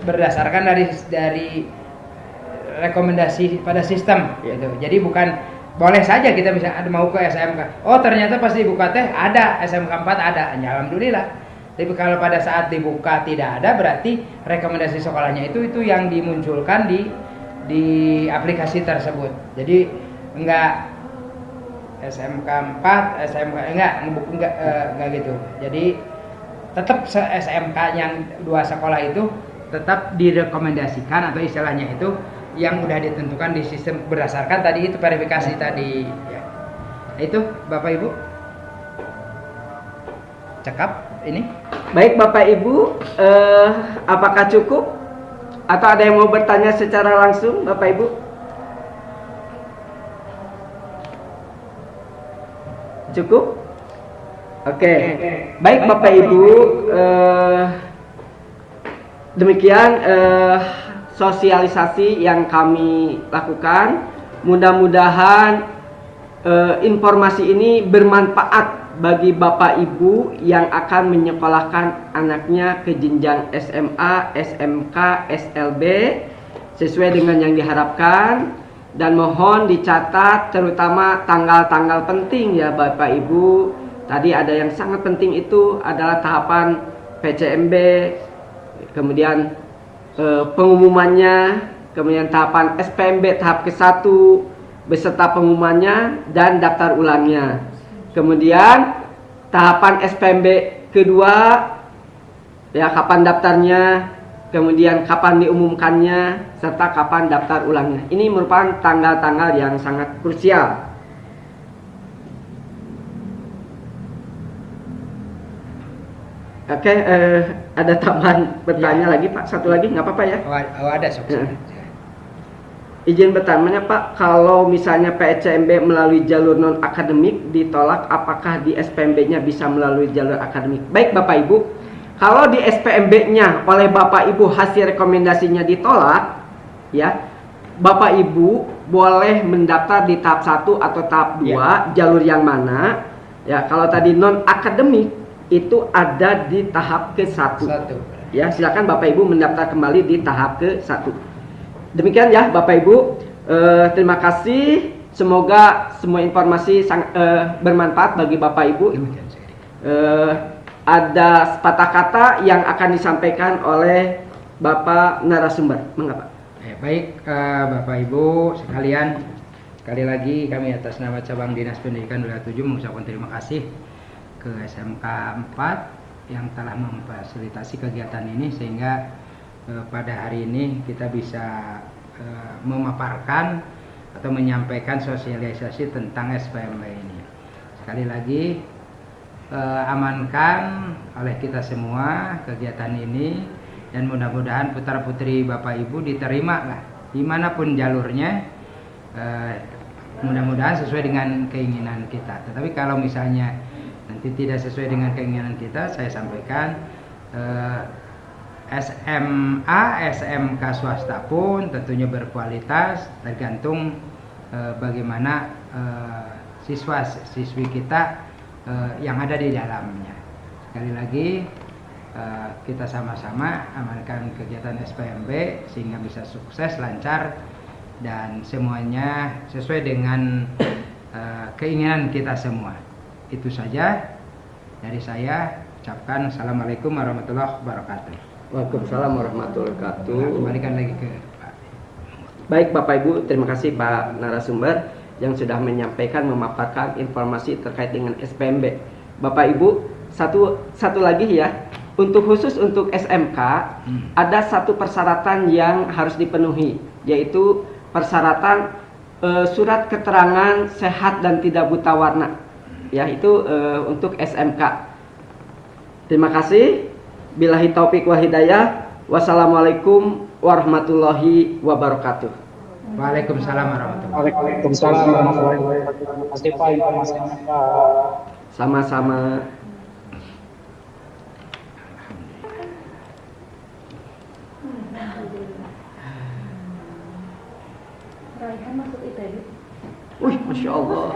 berdasarkan dari rekomendasi pada sistem, gitu. Jadi bukan boleh saja kita bisa mau ke SMK. Oh ternyata pas dibuka teh ada SMK 4 ada, ya, alhamdulillah. Tapi kalau pada saat dibuka tidak ada, berarti rekomendasi sekolahnya itu yang dimunculkan di aplikasi tersebut. Jadi enggak SMK 4, SMK enggak gitu. Jadi tetap SMK yang 2 sekolah itu tetap direkomendasikan atau istilahnya itu yang udah ditentukan di sistem berdasarkan tadi itu verifikasi tadi, ya. Itu Bapak Ibu cekap ini. Baik Bapak Ibu, apakah cukup atau ada yang mau bertanya secara langsung Bapak Ibu? Cukup? Oke. Baik Bapak Ibu, demikian sosialisasi yang kami lakukan. Mudah-mudahan informasi ini bermanfaat bagi Bapak Ibu yang akan menyekolahkan anaknya ke jenjang SMA, SMK, SLB sesuai dengan yang diharapkan, dan mohon dicatat terutama tanggal-tanggal penting ya Bapak Ibu. Tadi ada yang sangat penting, itu adalah tahapan PCMB, kemudian pengumumannya, kemudian tahapan SPMB tahap ke-1 beserta pengumumannya dan daftar ulangnya. Kemudian tahapan SPMB kedua, ya kapan daftarnya, kemudian kapan diumumkannya, serta kapan daftar ulangnya. Ini merupakan tanggal-tanggal yang sangat krusial. Oke, ada tambahan bertanya lagi Pak? Satu lagi, nggak apa-apa ya? Oh, ada sok. Izin bertanya Pak, kalau misalnya PCMB melalui jalur non akademik ditolak, apakah di SPMB-nya bisa melalui jalur akademik? Baik Bapak Ibu, kalau di SPMB-nya oleh Bapak Ibu hasil rekomendasinya ditolak, ya Bapak Ibu boleh mendaftar di tahap 1 atau tahap 2, jalur yang mana? Ya, kalau tadi non akademik itu ada di tahap ke-1. Ya, silakan Bapak Ibu mendaftar kembali di tahap ke-1. Demikian ya Bapak Ibu, terima kasih. Semoga semua informasi sangat bermanfaat bagi Bapak Ibu. Ada sepatah kata yang akan disampaikan oleh Bapak narasumber. Mengapa? Baik Bapak Ibu sekalian, sekali lagi kami atas nama Cabang Dinas Pendidikan Wilayah 7 mengucapkan terima kasih ke SMK 4 yang telah memfasilitasi kegiatan ini, sehingga pada hari ini kita bisa memaparkan atau menyampaikan sosialisasi tentang SPMB ini. Sekali lagi amankan oleh kita semua kegiatan ini, dan mudah-mudahan putra putri Bapak Ibu diterima lah dimanapun jalurnya, mudah-mudahan sesuai dengan keinginan kita. Tetapi kalau misalnya nanti tidak sesuai dengan keinginan kita, saya sampaikan SMA, SMK swasta pun tentunya berkualitas, tergantung bagaimana siswa-siswi kita yang ada di dalamnya. Sekali lagi kita sama-sama amankan kegiatan SPMB sehingga bisa sukses, lancar, dan semuanya sesuai dengan keinginan kita semua. Itu saja dari saya. Ucapkan Assalamualaikum warahmatullahi wabarakatuh. Waalaikumsalam warahmatullahi wabarakatuh. Kembalikan lagi ke Pak. Baik Bapak Ibu, terima kasih Pak narasumber yang sudah menyampaikan, memaparkan informasi terkait dengan SPMB. Bapak Ibu, satu lagi ya, khusus untuk SMK ada satu persyaratan yang harus dipenuhi, yaitu persyaratan surat keterangan sehat dan tidak buta warna, ya itu untuk SMK. Terima kasih. Billahi taufik wa hidayah. Wassalamualaikum warahmatullahi wabarakatuh. Waalaikumsalam warahmatullahi wabarakatuh. Waalaikumsalam warahmatullahi wabarakatuh. Terima kasih Pak informasinya Pak. Sama-sama. Raihan masuk ITB. Masya Allah.